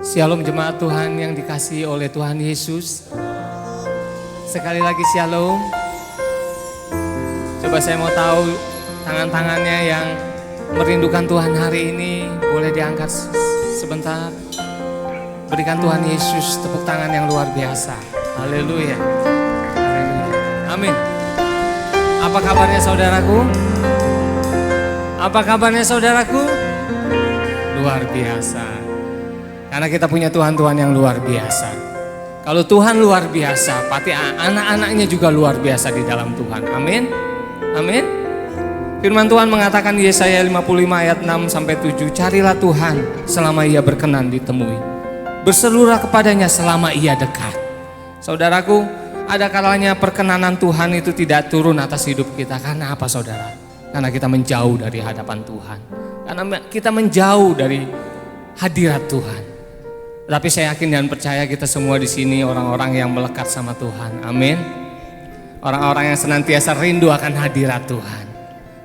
Shalom jemaat Tuhan yang dikasihi oleh Tuhan Yesus. Sekali lagi shalom. Coba saya mau tahu tangan-tangannya yang merindukan Tuhan hari ini, boleh diangkat sebentar. Berikan Tuhan Yesus tepuk tangan yang luar biasa. Haleluya. Haleluya. Amin. Apa kabarnya saudaraku? Apa kabarnya saudaraku? Luar biasa. Karena kita punya Tuhan-Tuhan yang luar biasa. Kalau Tuhan luar biasa, pasti anak-anaknya juga luar biasa di dalam Tuhan. Amin. Amin. Firman Tuhan mengatakan di Yesaya 55 ayat 6 sampai 7, carilah Tuhan selama Ia berkenan ditemui. Berserulah kepadanya selama Ia dekat. Saudaraku, ada kalanya perkenanan Tuhan itu tidak turun atas hidup kita. Karena apa saudara? Karena kita menjauh dari hadapan Tuhan. Karena kita menjauh dari hadirat Tuhan. Tapi saya yakin dan percaya kita semua di sini orang-orang yang melekat sama Tuhan. Amin. Orang-orang yang senantiasa rindu akan hadirat Tuhan.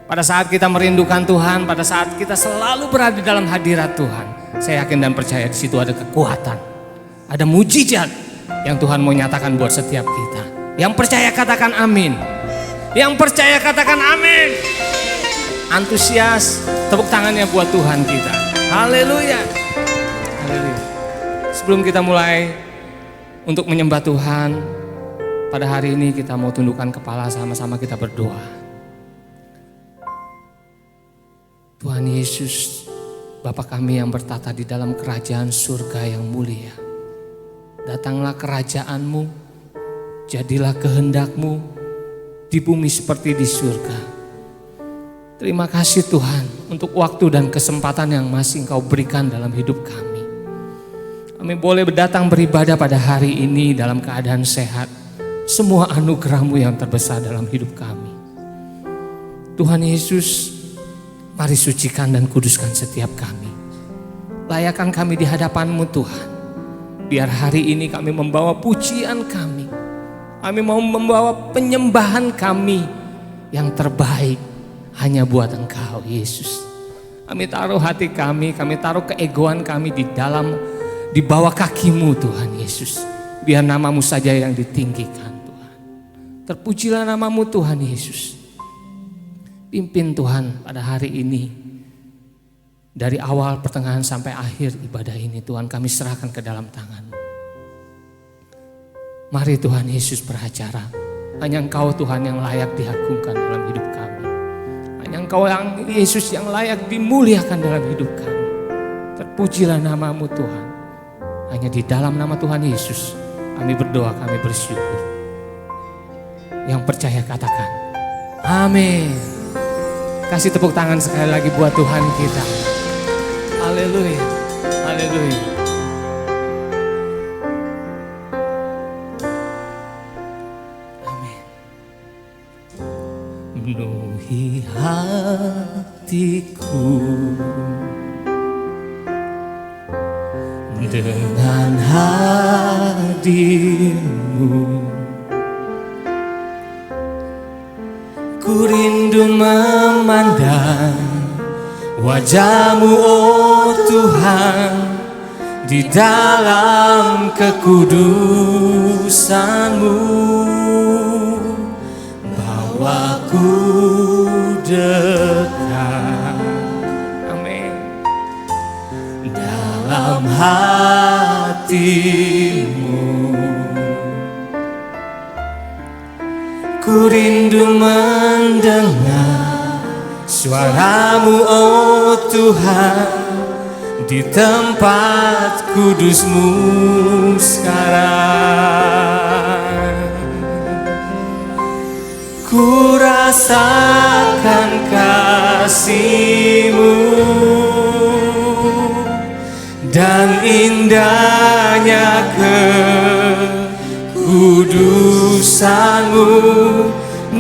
Pada saat kita merindukan Tuhan, pada saat kita selalu berada dalam hadirat Tuhan, saya yakin dan percaya di situ ada kekuatan, ada mujizat yang Tuhan mau nyatakan buat setiap kita. Yang percaya katakan amin. Yang percaya katakan amin. Antusias, tepuk tangannya buat Tuhan kita. Haleluya. Haleluya. Sebelum kita mulai untuk menyembah Tuhan, pada hari ini kita mau tundukkan kepala, sama-sama kita berdoa. Tuhan Yesus, Bapa kami yang bertata di dalam kerajaan surga yang mulia. Datanglah kerajaan-Mu, jadilah kehendak-Mu di bumi seperti di surga. Terima kasih Tuhan untuk waktu dan kesempatan yang masih Engkau berikan dalam hidup kami. Kami boleh datang beribadah pada hari ini dalam keadaan sehat. Semua anugerah-Mu yang terbesar dalam hidup kami. Tuhan Yesus, mari sucikan dan kuduskan setiap kami. Layakkan kami di hadapan-Mu Tuhan. Biar hari ini kami membawa pujian kami. Kami mau membawa penyembahan kami yang terbaik hanya buat Engkau Yesus. Kami taruh hati kami taruh keegoan kami di bawah kaki-Mu Tuhan Yesus. Biar nama-Mu saja yang ditinggikan Tuhan. Terpujilah nama-Mu Tuhan Yesus. Pimpin Tuhan pada hari ini. Dari awal pertengahan sampai akhir ibadah ini Tuhan kami serahkan ke dalam tangan-Mu. Mari Tuhan Yesus beracara. Hanya Engkau Tuhan yang layak diagungkan dalam hidup kami. Hanya Engkau yang Yesus yang layak dimuliakan dalam hidup kami. Terpujilah nama-Mu Tuhan. Hanya di dalam nama Tuhan Yesus kami berdoa, kami bersyukur. Yang percaya katakan amin. Kasih tepuk tangan sekali lagi buat Tuhan kita. Haleluya. Haleluya. Amin. Menuhi hatiku dengan hadir-Mu. Ku rindu memandang wajah-Mu oh Tuhan, di dalam kekudusan-Mu. Bawaku dekat, amin, dalam hati-Mu. Ku rindu mendengar suara-Mu oh Tuhan, di tempat kudus-Mu sekarang. Ku rasakan kasih-Mu dan indahnya kekudusan-Mu.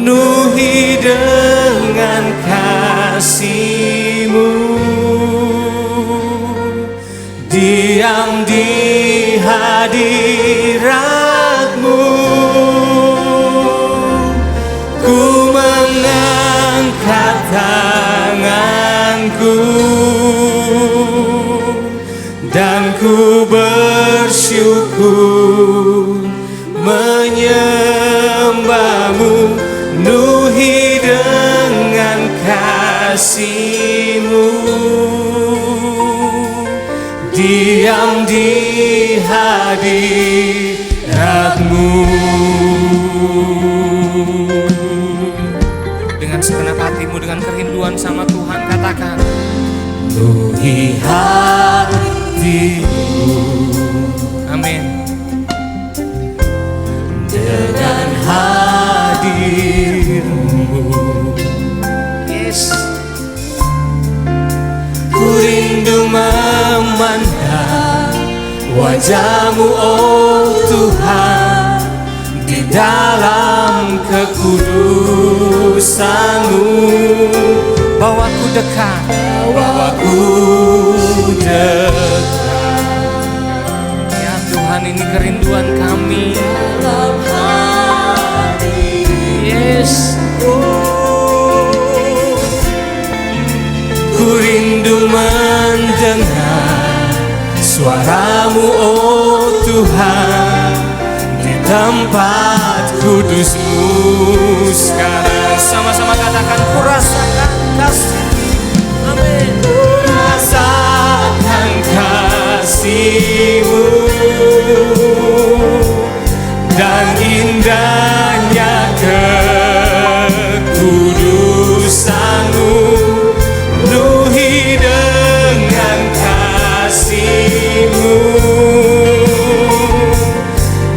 Penuhi dengan kasih-Mu, diam di hadirat-Mu. Ku mengangkat tanganku dan ku kasih-Mu, diam di hadirat-Mu. Dengan segenap hatimu, dengan kerinduan sama Tuhan, katakan, penuhi hatiku. Amin. Dengan hadir-Mu, yes. Ku rindu memandang wajah-Mu, oh Tuhan, di dalam kekudusan-Mu. Bawaku dekat, bawaku dekat. Ya Tuhan, ini kerinduan kami. Yes. Ku rindu mendengar suara-Mu, oh Tuhan, di tempat kudus-Mu sekarang. Sama-sama katakan, ku rasakan kasih. Amin. Ku rasakan kasih-Mu dan indahnya kekudusan-Mu, penuhi dengan kasih-Mu,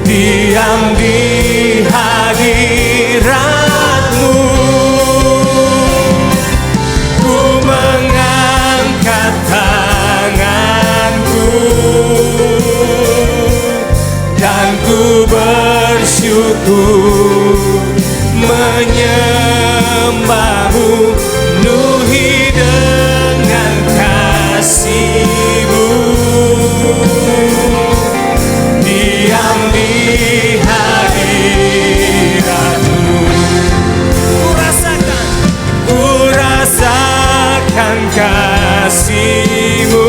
diam di hadirat-Mu. Ku mengangkat tanganku dan ku bersyukur menyembah-Mu, penuhi dengan kasih-Mu, diam di hadirat-Mu. Ku rasakan kasih-Mu.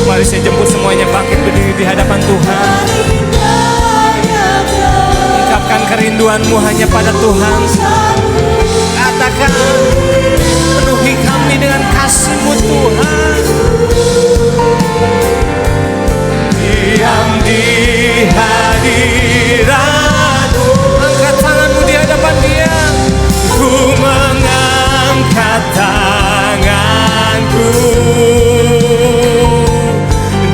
Mari saya jemput semuanya bangkit berdiri di hadapan Tuhan. Ungkapkan kerinduanmu hanya pada Tuhan. Katakan, penuhi kami dengan kasih-Mu Tuhan. Diam di hadirat-Mu. Angkat tanganmu di hadapan Dia. Ku mengangkat tanganku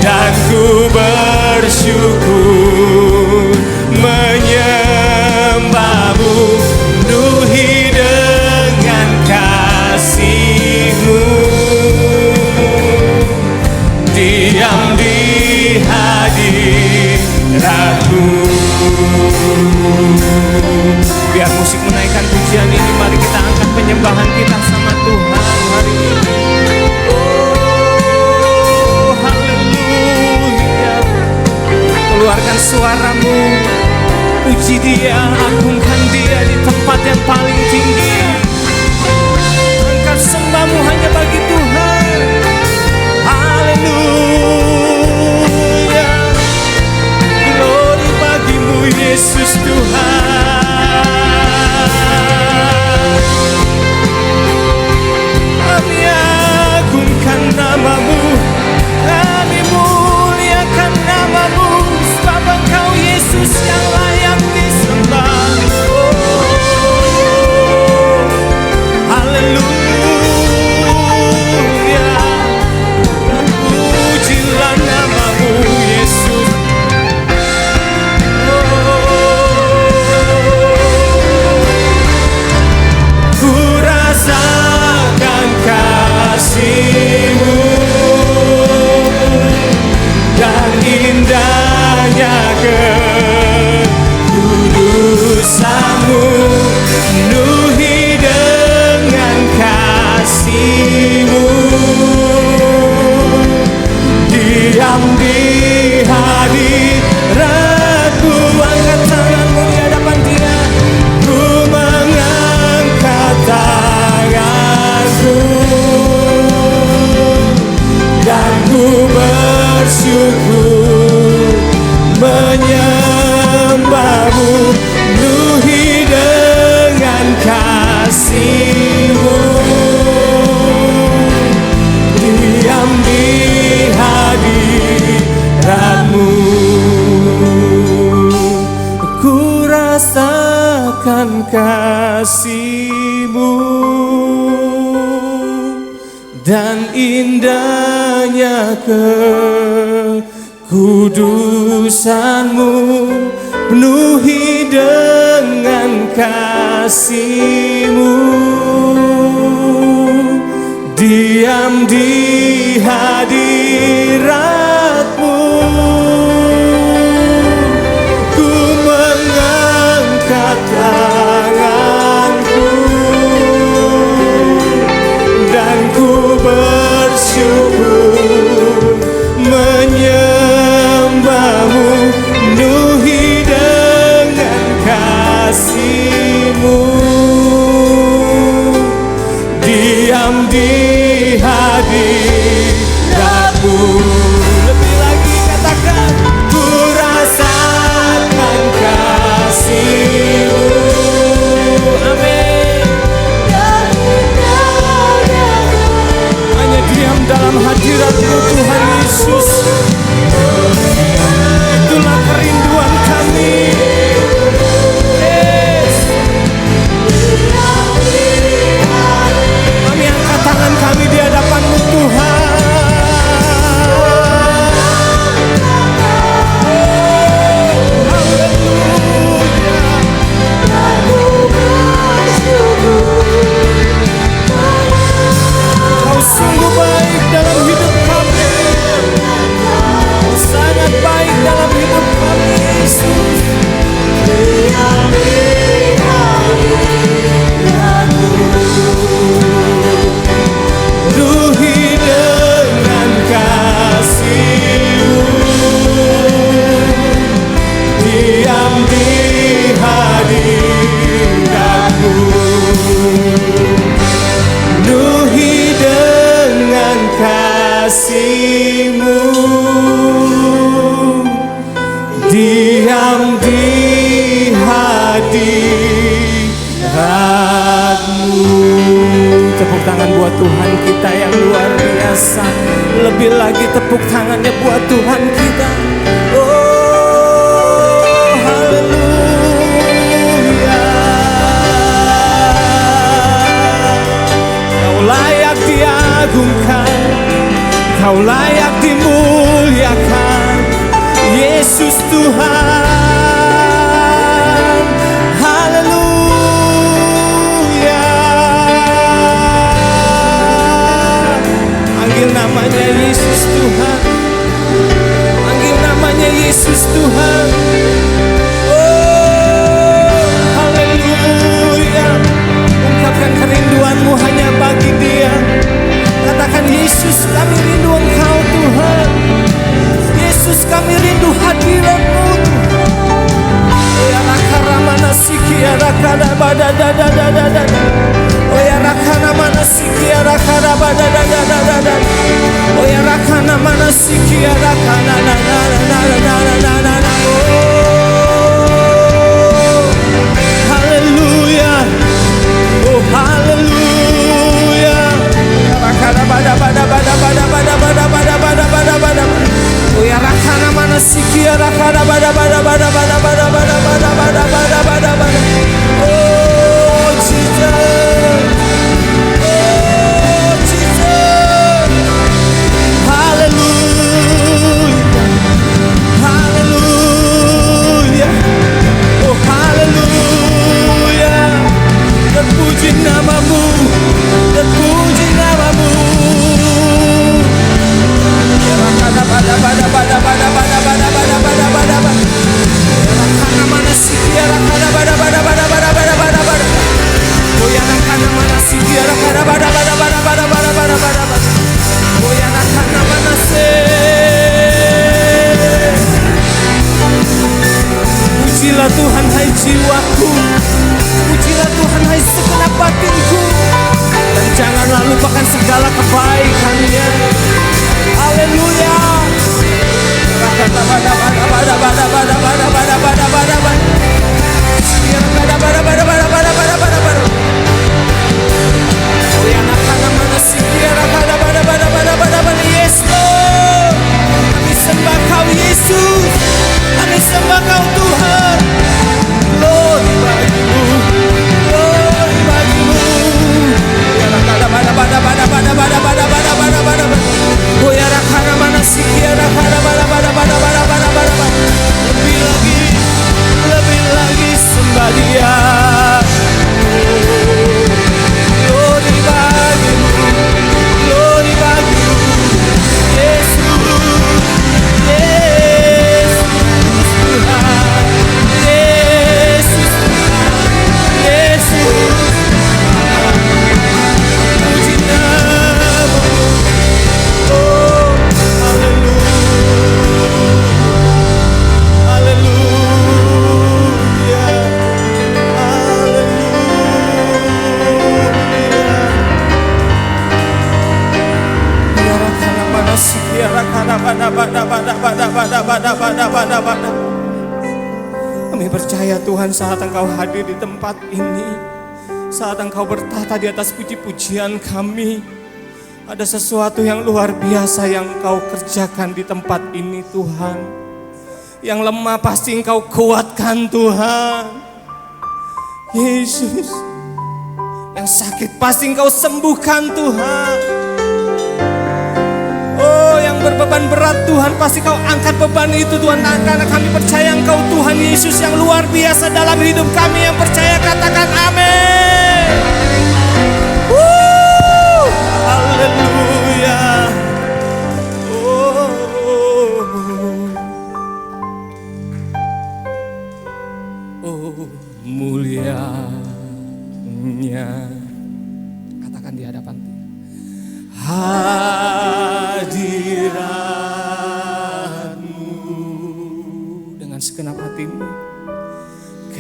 dan ku bersyukur menyembah-Mu, penuhi dengan kasih-Mu, diam di hadirat-Mu. Biar musik menaikkan pujian ini, mari kita angkat penyembahan kita sama Tuhan hari ini. Oh, haleluya. Keluarkan suaramu, puji Dia, agungkan Dia di tempat yang paling tinggi. Angkat sembahmu hanya bagi Tuhan. Haleluya. Glory bagi-Mu Yesus Tuhan. Kami agungkan nama-Mu, kami muliakan nama-Mu, sebab Engkau Yesus yang layak disembah. Oh, haleluya. Pujilah nama-Mu Yesus. Ku rasakan kasih-Mu dan indahnya kekudusan-Mu, penuhi dengan kasih-Mu, diam di hadirat-Mu. Angkat tanganmu di hadapan Dia. Ku mengangkat tanganku dan ku bersyukur menyembah-Mu, penuhi dengan kasih-Mu, dan indahnya kekudusan-Mu, penuhi dengan kasih-Mu, diam di hadirat-Mu, ku mengangkat tanganku dan ku bersyukur menyembah-Mu, penuhi dengan kasih-Mu, diam di hadirat-Mu. Lebih lagi katakan, ku rasakan kasih-Mu. Amin. Hanya diam dalam hadirat-Mu Tuhan Yesus, itulah kerinduan kami. Kami angkat tangan kami di hadapan-Mu Tuhan. Kau sungguh baik dalam hidup kami, Kau sangat baik dalam hidup kami Yesus. Penuhi dengan kasih-Mu, diam di hadirat-Mu, penuhi dengan kasih-Mu, diam di hadirat-Mu. Tepuk tangan buat Tuhan kita yang luar biasa. Lebih lagi tepuk tangannya buat Tuhan kita. Oh, haleluya. Kau layak diagungkan, Kau layak dimuliakan, Yesus Tuhan. Panggil namanya Yesus Tuhan, panggil namanya Yesus Tuhan. Oh, haleluya. Ungkapkan kerinduan-Mu hanya bagi Dia. Katakan, Yesus, kami rindu Engkau Tuhan. Yesus, kami rindu hadirat-Mu. Ya rakana mana siki ya rakana badadadadadada. Oh ya rakana mana siki ya rakana badadadadada. Oh ya rakana mana siki ya rakana na na na na na na na. Oh, haleluya. Oh, haleluya. Rakana bada. Oh ya rakana mana siki ya rakana bada. Oh Jesus, oh Jesus, hallelujah, hallelujah. Kami percaya Tuhan, saat Engkau hadir di tempat ini, saat Engkau bertata di atas puji-pujian kami, ada sesuatu yang luar biasa yang Engkau kerjakan di tempat ini Tuhan. Yang lemah pasti Engkau kuatkan Tuhan Yesus. Yang sakit pasti Engkau sembuhkan Tuhan. Oh, yang berbeban berat Tuhan, pasti Kau angkat beban itu Tuhan. Karena kami percaya Engkau Tuhan Yesus yang luar biasa dalam hidup kami. Yang percaya katakan amin. Haleluya. Oh, mulianya, katakan di hadapan hadirat-Mu dengan segenap hatimu.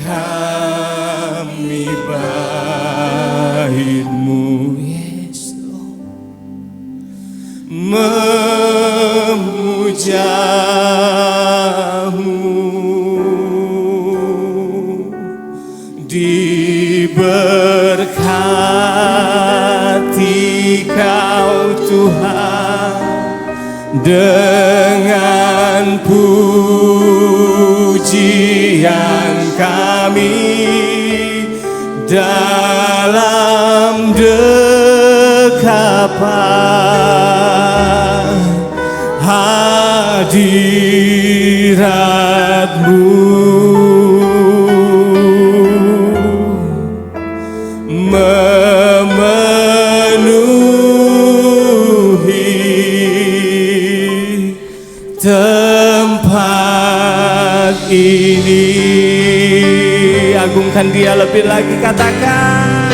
Kami bait-Mu, yes Lord, memuja-Mu, diberkati Kau Tuhan dengan pujian kami dalam dekapan hadirat-Mu. Tempat ini, agungkan Dia lebih lagi, katakan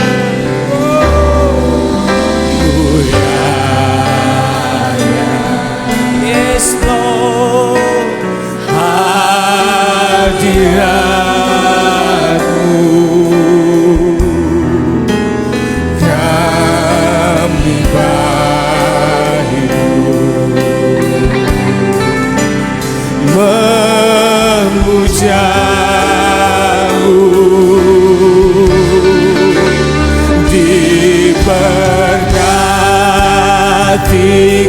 yes Lord, hadirat-Mu kami memuja-Mu, diberkati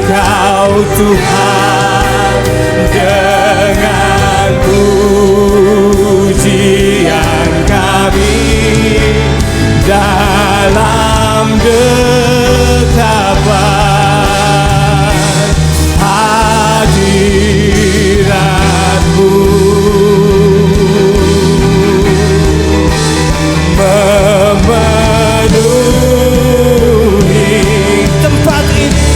Kau Tuhan dengan pujian kami dalam dekapan hadirat-Mu. Memenuhi tempat ini.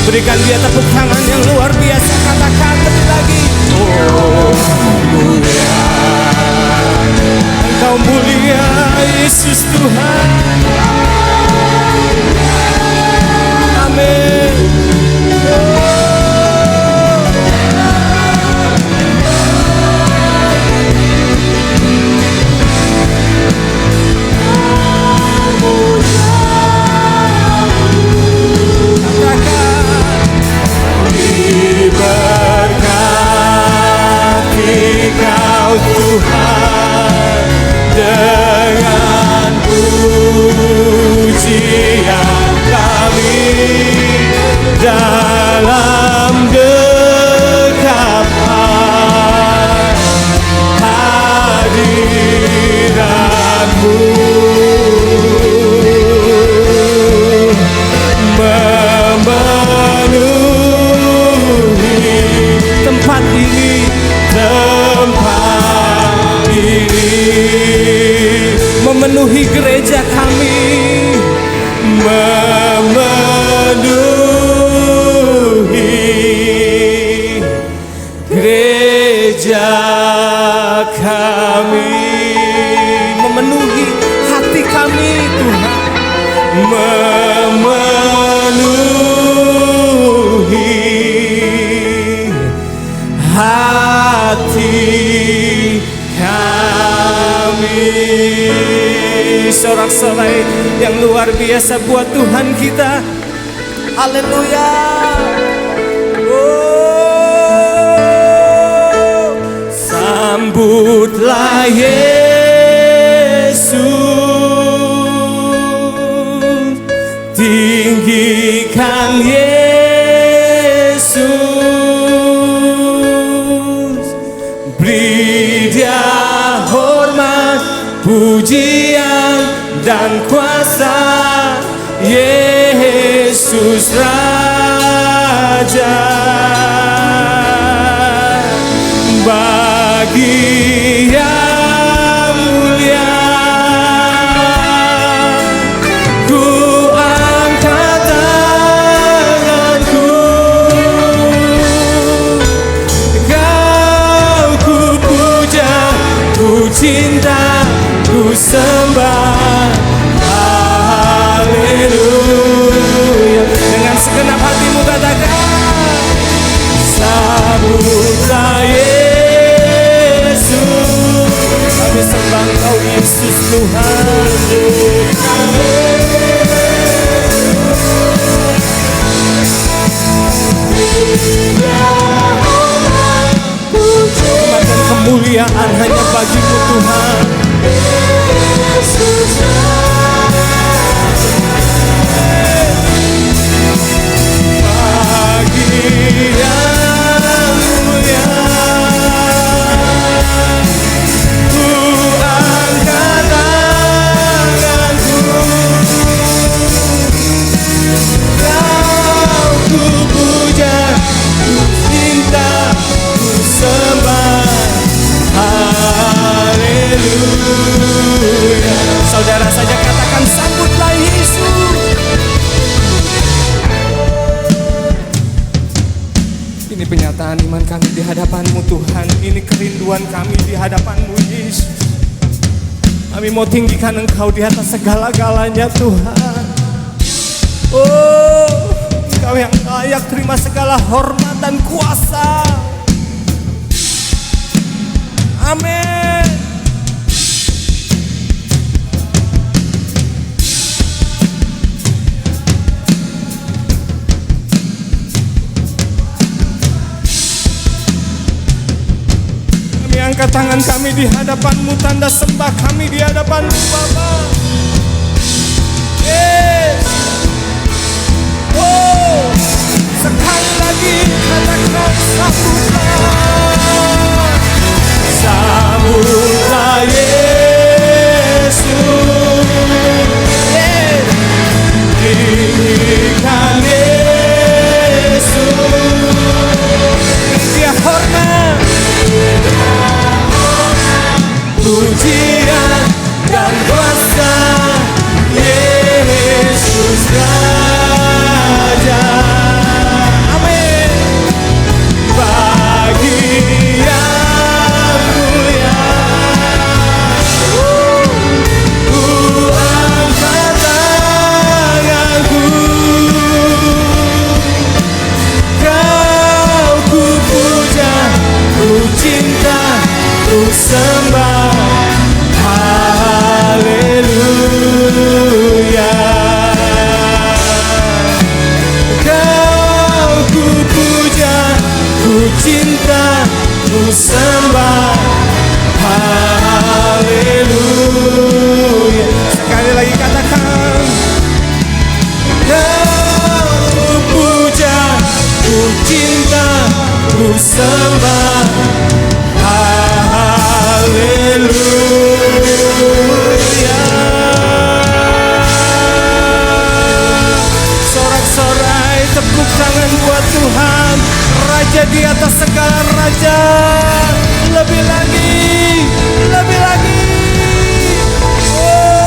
Berikan Dia tepuk tangan yang luar biasa, katakan lebih lagi. Oh mulia, Engkau mulia Yesus Tuhan. Amin. Diberkati Kau Tuhan dengan pujian kami dalam dekapan hadirat-Mu. Memenuhi tempat ini, memenuhi gereja kami, memenuhi gereja kami, memenuhi hati kami Tuhan, memenuhi hati kami. sorak-sorai yang luar biasa buat Tuhan kita. Haleluya. Oh, sambutlah Yesus, tinggikan Yesus, beri Dia hormat, pujian dan kuasa. Yesus Raja, bagi yang mulia ku angkat tanganku, Kau ku puja, ku cinta, ku sembah. Haleluya. Dengan segenap hatimu katakan, sambutlah Yesus. Kami sembah Engkau Yesus Tuhan. Hormat dan kemuliaan hanya bagi-Mu Tuhan. Saudara saja katakan, sambutlah Yesus. Ini penyataan iman kami di hadapan-Mu Tuhan. Ini kerinduan kami di hadapan-Mu Yesus. Kami mau tinggikan Engkau di atas segala-galanya Tuhan. Oh, Engkau yang layak terima segala hormat dan kuasa. Amin. Angkat tangan kami di hadapan-Mu, tanda sembah kami di hadapan-Mu Bapa. Yes. Oh, sekali lagi katakan, sambutlah, sambutlah Yesus. Yes. Tinggikan Yesus, Dia hormat, pujian dan kuasa. Yesus Raja. Amin. Bagi yang mulia ku angkat tanganku, Kau ku puja, ku cinta, ku sembah. Haleluya. Kau ku puja, ku cinta, ku sembah. Haleluya. Sekali lagi katakan, Kau ku puja, ku cinta, ku sembah. Haleluya. Sorak-sorai tepuk tangan buat Tuhan, Raja di atas segala raja. Lebih lagi, lebih lagi. Oh.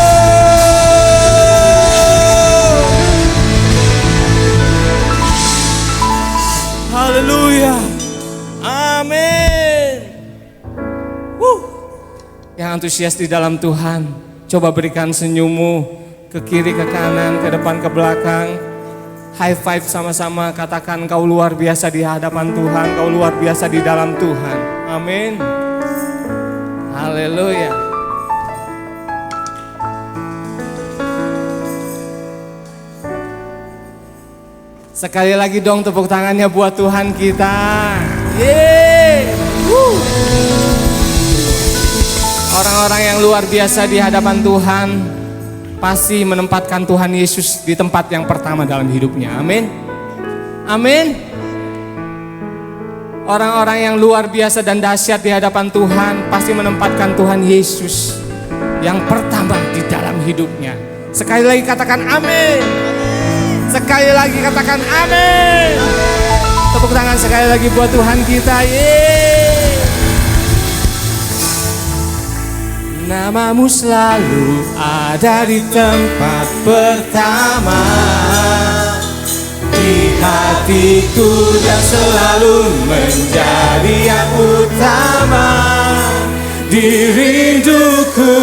Haleluya. Amin. Yang antusias di dalam Tuhan, coba berikan senyummu ke kiri, ke kanan, ke depan, ke belakang. High five sama-sama, katakan kau luar biasa di hadapan Tuhan, kau luar biasa di dalam Tuhan. Amin. Haleluya. Sekali lagi dong tepuk tangannya buat Tuhan kita. Yeay. Orang-orang yang luar biasa di hadapan Tuhan pasti menempatkan Tuhan Yesus di tempat yang pertama dalam hidupnya. Amin. Amin. Orang-orang yang luar biasa dan dahsyat di hadapan Tuhan pasti menempatkan Tuhan Yesus yang pertama di dalam hidupnya. Sekali lagi katakan amin. Sekali lagi katakan amin. Tepuk tangan sekali lagi buat Tuhan kita. Yeay. Namamu selalu ada di tempat pertama di hatiku dan selalu menjadi yang utama. Di rinduku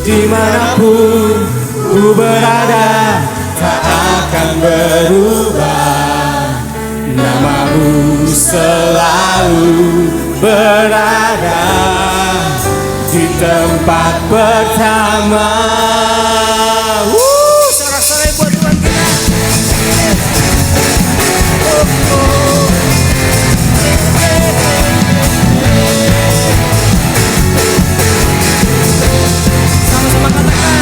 dimanapun ku berada tak akan berubah. Namamu selalu berada di tempat pertama. Sorak-sorai buat Tuhan kita. Sama-sama katakan.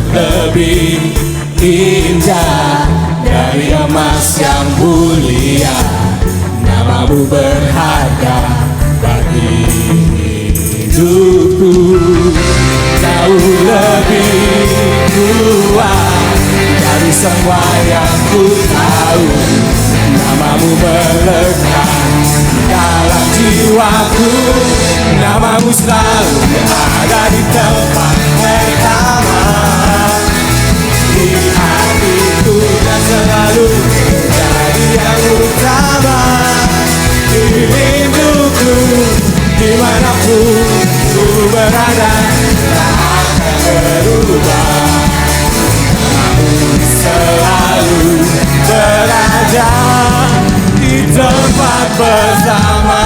Lebih indah dari emas yang mulia, namamu berharga bagi hidupku. Jauh lebih kuat dari semua yang ku tahu, namamu melekat dalam jiwaku. Namamu selalu ada di tempat pertama di hatiku dan selalu menjadi yang utama. Di rinduku dimanapun ku berada tak akan berubah. Namamu selalu berada di tempat bersama.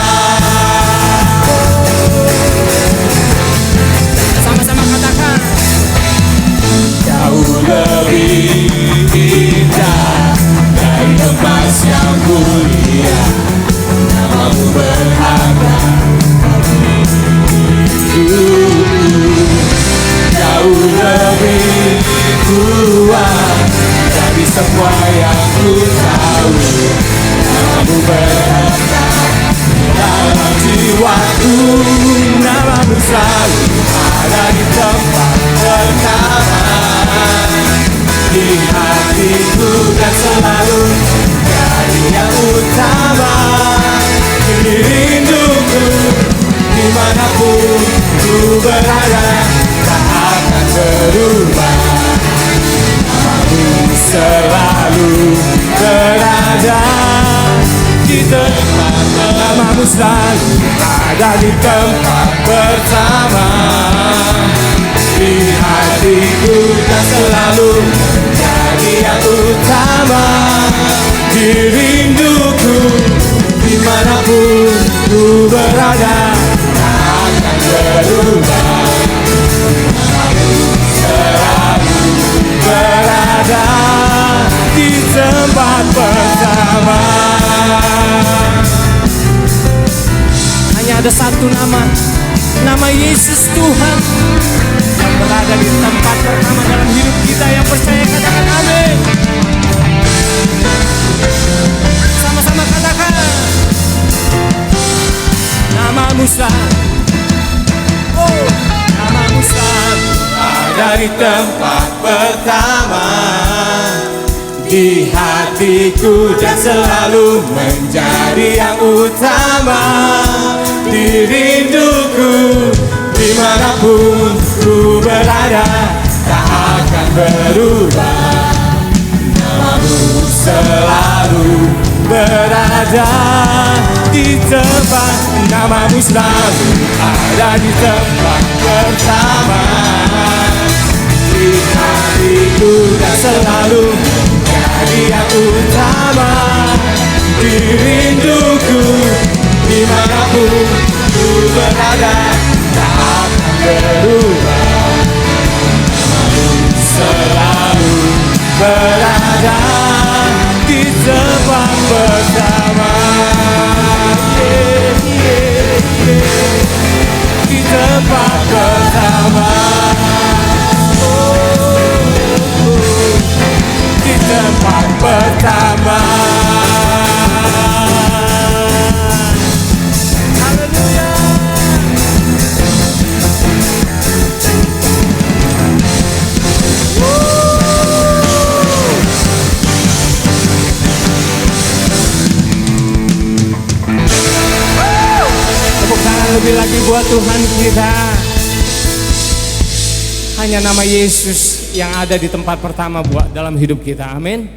Sama-sama katakan. Jauh lebih indah dari emas yang mulia, namamu berharga bagi hidupku. Jauh lebih kuat dari semua yang ku tahu, namamu berharga dalam jiwaku. Namamu selalu ada di tempat pertama di hatiku dan selalu jadi yang utama. Di rinduku dimanapun ku berada tak akan berubah. Namamu selalu berada di tempat. Namamu selalu ada di tempat pertama di hatiku dan selalu menjadi yang utama. Di rinduku dimanapun ku berada tak akan berubah. Namamu selalu berada di tempat pertama. Hanya ada satu nama, nama Yesus Tuhan yang berada di tempat pertama dalam hidup kita. Yang percaya katakan amin. Sama-sama katakan. Namamu selalu, oh, namamu selalu ada di tempat pertama di hatiku dan selalu menjadi yang utama. Di rinduku dimanapun ku berada tak akan berubah. Namamu selalu berada di tempat. Namamu selalu ada di tempat pertama di hatiku dan selalu menjadi yang utama. Di rinduku dimanapun ku berada tak akan berubah. Namamu selalu berada buat Tuhan kita. Hanya nama Yesus yang ada di tempat pertama buat dalam hidup kita. Amin.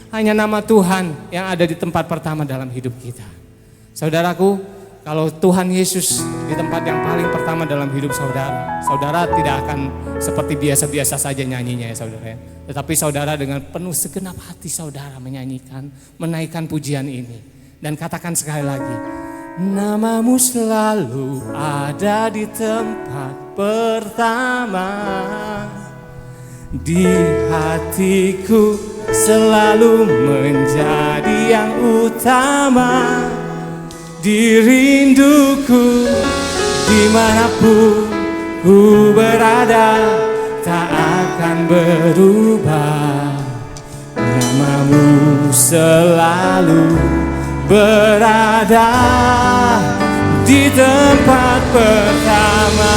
Hanya nama Tuhan yang ada di tempat pertama dalam hidup kita. Saudaraku, kalau Tuhan Yesus di tempat yang paling pertama dalam hidup saudara, saudara tidak akan seperti biasa-biasa saja nyanyinya ya saudara. Tetapi saudara dengan penuh segenap hati saudara menyanyikan, menaikkan pujian ini. Dan katakan sekali lagi, namamu selalu ada di tempat pertama, di hatiku selalu menjadi yang utama, di rinduku dimanapun ku berada tak akan berubah. Namamu selalu berada di tempat pertama.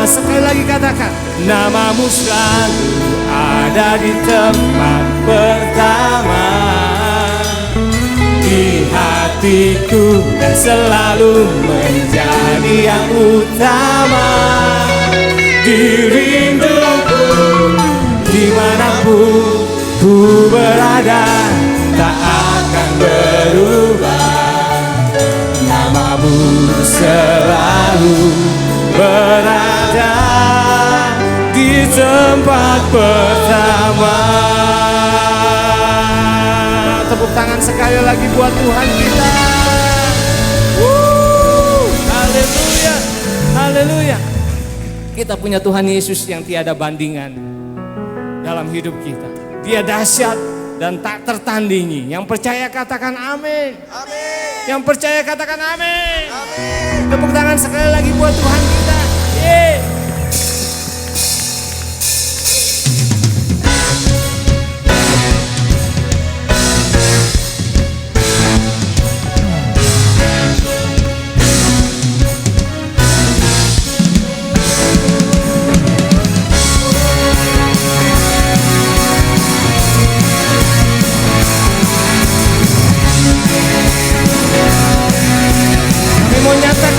Sekali lagi katakan, namamu selalu ada di tempat pertama, di hatiku dan selalu menjadi yang utama, di rinduku dimanapun ku berada tak akan berubah. Namamu selalu berada di tempat pertama. Tepuk tangan sekali lagi buat Tuhan kita. Haleluya, haleluya. Kita punya Tuhan Yesus yang tiada bandingan dalam hidup kita. Dia dahsyat dan tak tertandingi. Yang percaya katakan amin. Amin. Yang percaya katakan amin. Amin. Tepuk tangan sekali lagi buat Tuhan kita. Yeay.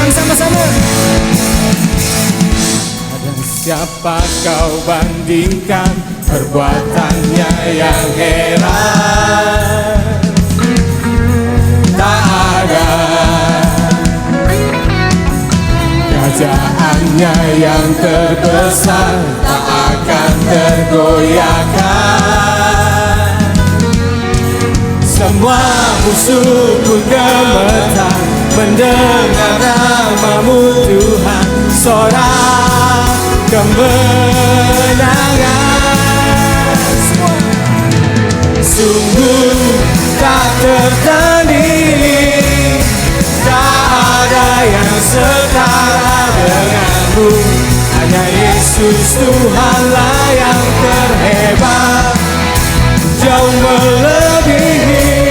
Sama-sama. Ada siapa kau bandingkan perbuatannya yang heran? Tak ada. Kerajaannya yang terbesar tak akan tergoyahkan. Semua musuh pun gemetar mendengar namamu Tuhan, sorak kemenangan. Sungguh tak tertanding, tak ada yang setara denganmu. Hanya Yesus Tuhanlah yang terhebat, jauh melebihi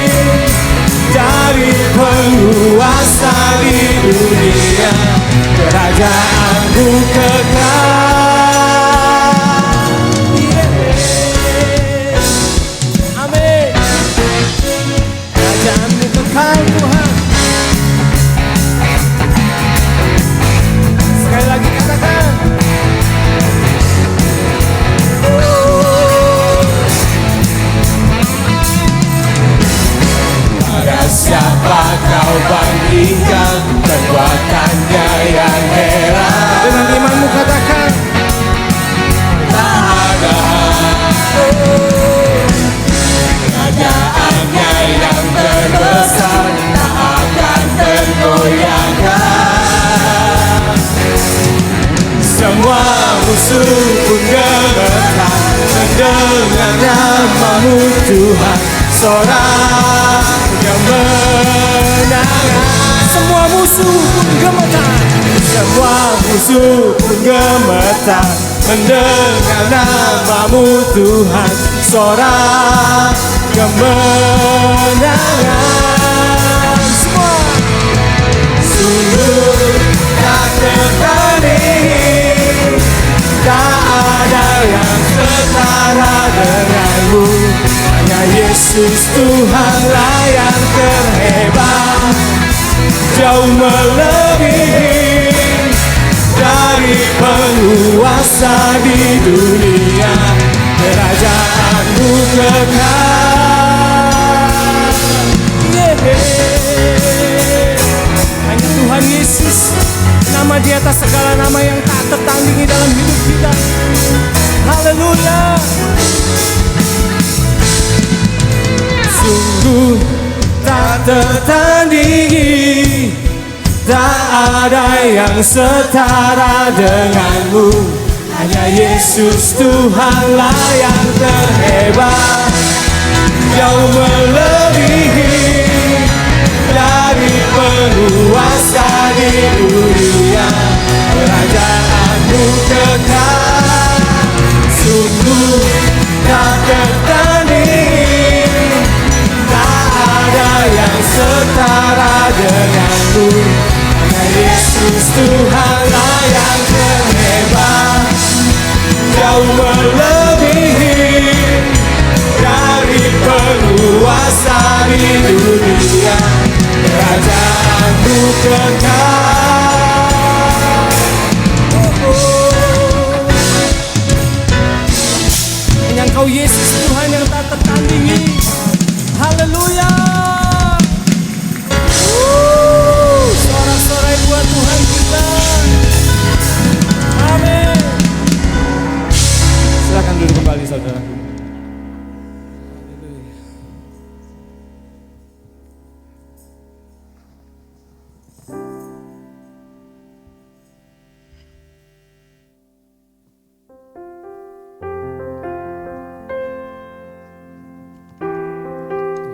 dari penguasa di dunia. Kerajaanmu kekal. Amin. Kerajaanmu kekal Tuhan. Sekali lagi katakan. Siapa kau bandingkan perbuatannya yang heran? Dengan imanmu katakan, tak ada. Kerajaannya yang terbesar tak akan tergoyahkan. Semua musuh pun gemetar mendengar namamu Tuhan, sorak kemenangan. Semua musuh pun gemetar, semua musuh pun gemetar mendengar namamu Tuhan, sorak kemenangan. Semua sungguh tak tertanding, tak ada yang setara denganmu. Hanya Yesus Tuhanlah yang terhebat, jauh melebihi dari penguasa di dunia. Kerajaanmu kekal. Hanya Tuhan Yesus, nama di atas segala nama yang tak tertandingi dalam hidup kita. Haleluya. Sungguh tak tertandingi, tak ada yang setara denganmu. Hanya Yesus Tuhanlah yang terhebat, jauh melebihi dari penguasa di dunia. Kerajaanmu kekal, sungguh tak tertandingi, tak ada yang setara denganmu. Hanya Yesus Tuhanlah yang terhebat, jauh melebihi dari penguasa di dunia. Kerajaanmu kekal. Hanya Engkau Yesus Tuhan yang tak tertandingi. Haleluya. Sorak-sorai buat Tuhan kita. Amin. Silakan duduk kembali saudaraku.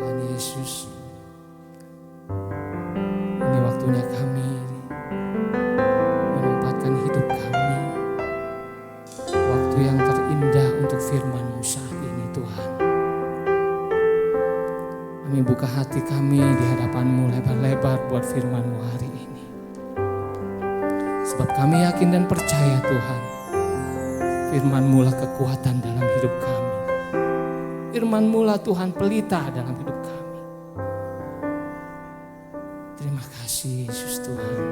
Tuhan Yesus, ini waktunya kami menempatkan hidup kami, waktu yang terindah untuk firman-Mu saat ini Tuhan. Kami buka hati kami di hadapan-Mu lebar-lebar buat firman-Mu hari ini. Sebab kami yakin dan percaya Tuhan, firman-Mu lah kekuatan dalam hidup kami. Firman-Mu lah Tuhan pelita dalam hidup kami. Terima kasih Yesus Tuhan.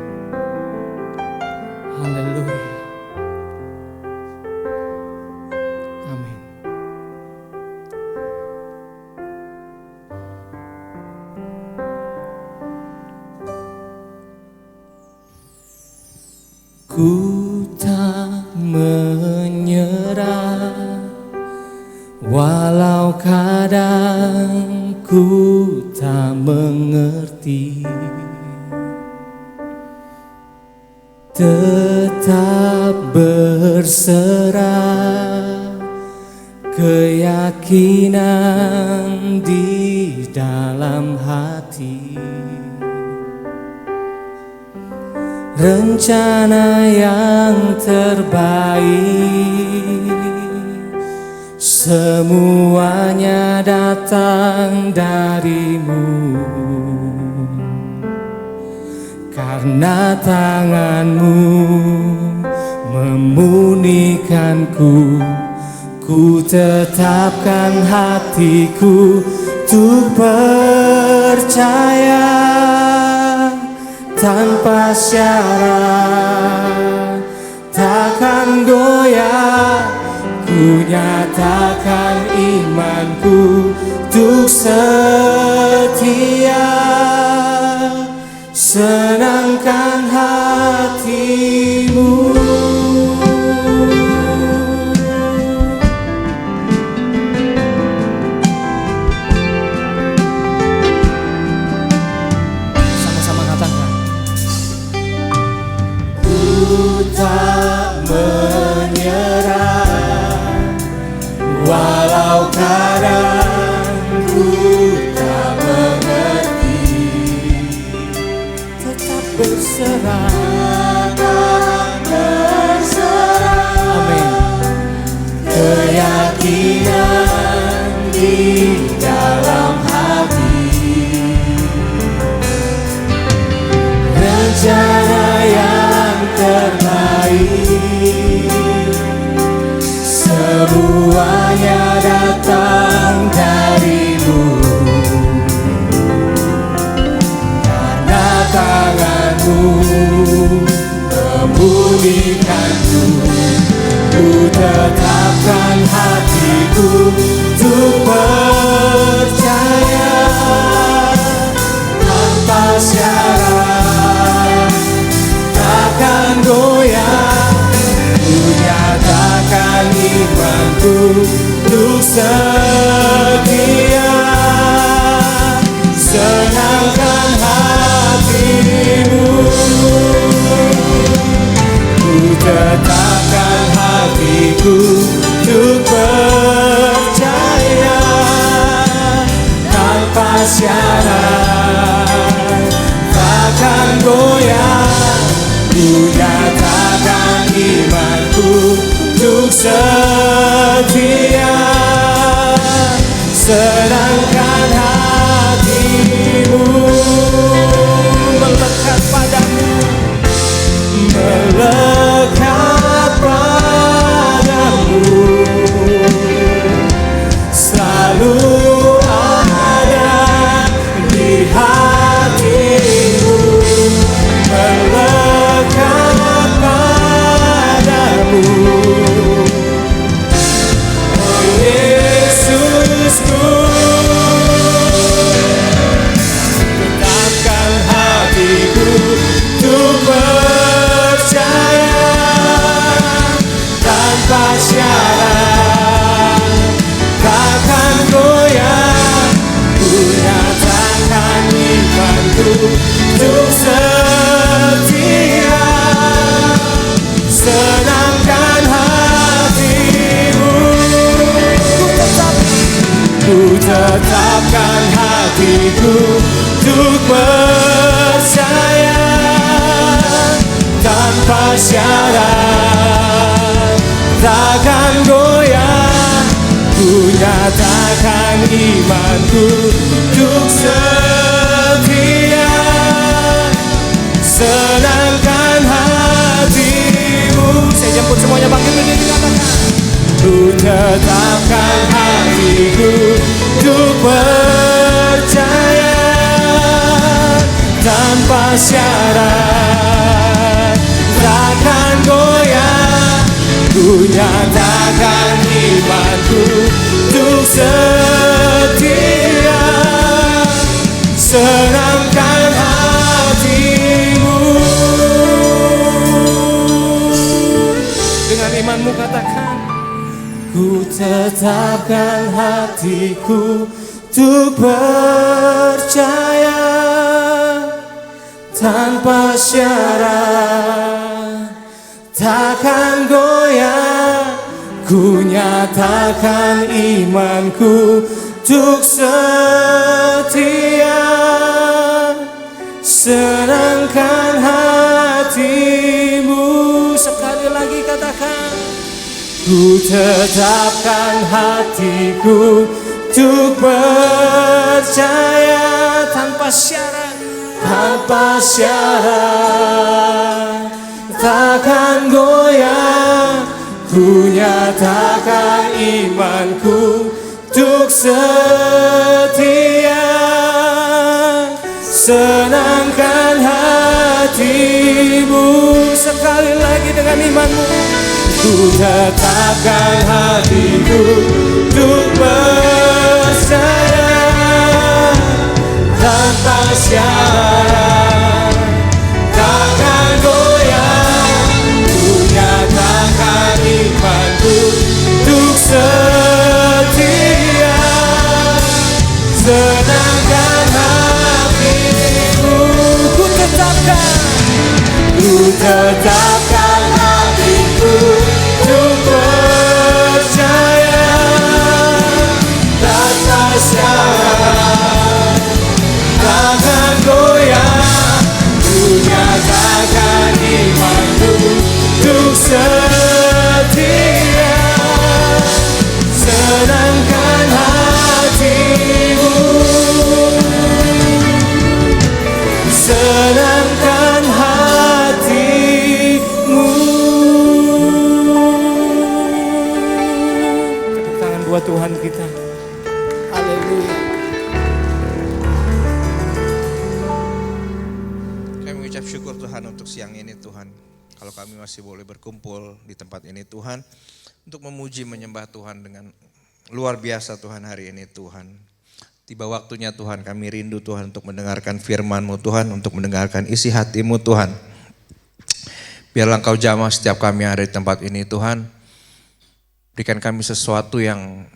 Haleluya. Amin. Ku tak menyerah, walau kadang ku tak mengerti. Tetap berserah, keyakinan di dalam hati. Rencana yang terbaik semuanya datang dari-Mu. Karena tangan-Mu memulihkanku, ku tetapkan hatiku untuk percaya tanpa syarat, takkan goyah. Ku nyatakan imanku untuk setia, senangkan hati-Mu. Sama-sama katakan. Ku tak menyerah, walau kadang ku tak mengerti. Tetap berserah, amin. Keyakinan di dalam hati, rencana yang terbaik semuanya datang dari-Mu. Karena pulihkanku. Ku tetapkan hatiku untuk percaya tanpa syarat, takkan goyah. Ku nyatakan imanku untuk setia, senangkan hatimu. Ku tetapkan hatiku untuk percaya tanpa syarat, takkan goyah. Ku nyatakan imanku untuk setia, senangkan hatimu. Melekat padamu, melekat padamu, selalu ada di hatimu. Melekat padamu, oh Yesusku. Tetapkan hatiku untuk percaya tanpa syarat, takkan goyah. Ku nyatakan imanku untuk setia, senangkan hatimu. Ku tetapkan hatiku untuk percaya tanpa syarat, takkan goyah. Ku nyatakan imanku untuk setia, senangkan hatimu. Saya jemput semuanya bangkit berdiri, katakan. Ku tetapkan hatiku untuk percaya tanpa syarat, takkan goyah. Ku nyatakan imanku untuk setia, senangkan hatimu. Dengan imanmu katakan, ku tetapkan hatiku untuk percaya tanpa syarat, takkan goyah. Ku nyatakan imanku untuk setia, senangkan hatimu. Sekali lagi katakan, ku tetapkan hatiku untuk percaya tanpa syarat, tanpa syarat, takkan goyah. Ku nyatakan imanku untuk setia, senangkan hatimu. Sekali lagi dengan imanmu. Ku tetapkan hatiku untuk percaya tanpa syarat, takkan goyah. Ku nyatakan imanku untuk setia, senangkan hatimu. Ku tetapkan hatiku untuk percaya tanpa syarat, takkan goyah. Ku nyatakan imanku untuk setia, senangkan hatimu, senangkan hatimu. Tepuk tangan buat Tuhan kita. Haleluya. Kami mengucap syukur Tuhan untuk siang ini Tuhan. kalau kami masih boleh berkumpul di tempat ini Tuhan, untuk memuji menyembah Tuhan dengan luar biasa Tuhan hari ini Tuhan. Tiba waktunya Tuhan, kami rindu Tuhan untuk mendengarkan firman-Mu Tuhan, untuk mendengarkan isi hati-Mu Tuhan. Biarlah Engkau jamah setiap kami yang ada di tempat ini Tuhan. Berikan kami sesuatu yang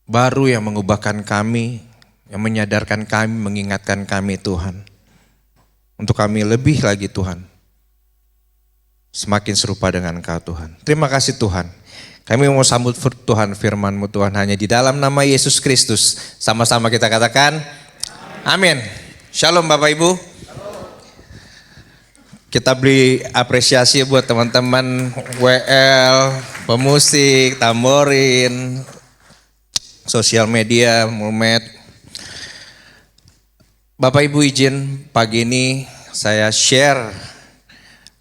baru yang mengubahkan kami, yang menyadarkan kami, mengingatkan kami Tuhan. Untuk kami lebih lagi Tuhan, semakin serupa dengan Engkau Tuhan. Terima kasih Tuhan. Kami mau sambut Tuhan, firman-Mu Tuhan, hanya di dalam nama Yesus Kristus. Sama-sama kita katakan, amin. Shalom Bapak Ibu. Kita beri apresiasi buat teman-teman WL, pemusik, tamborin, sosial media, Mulmed. Bapak Ibu izin pagi ini saya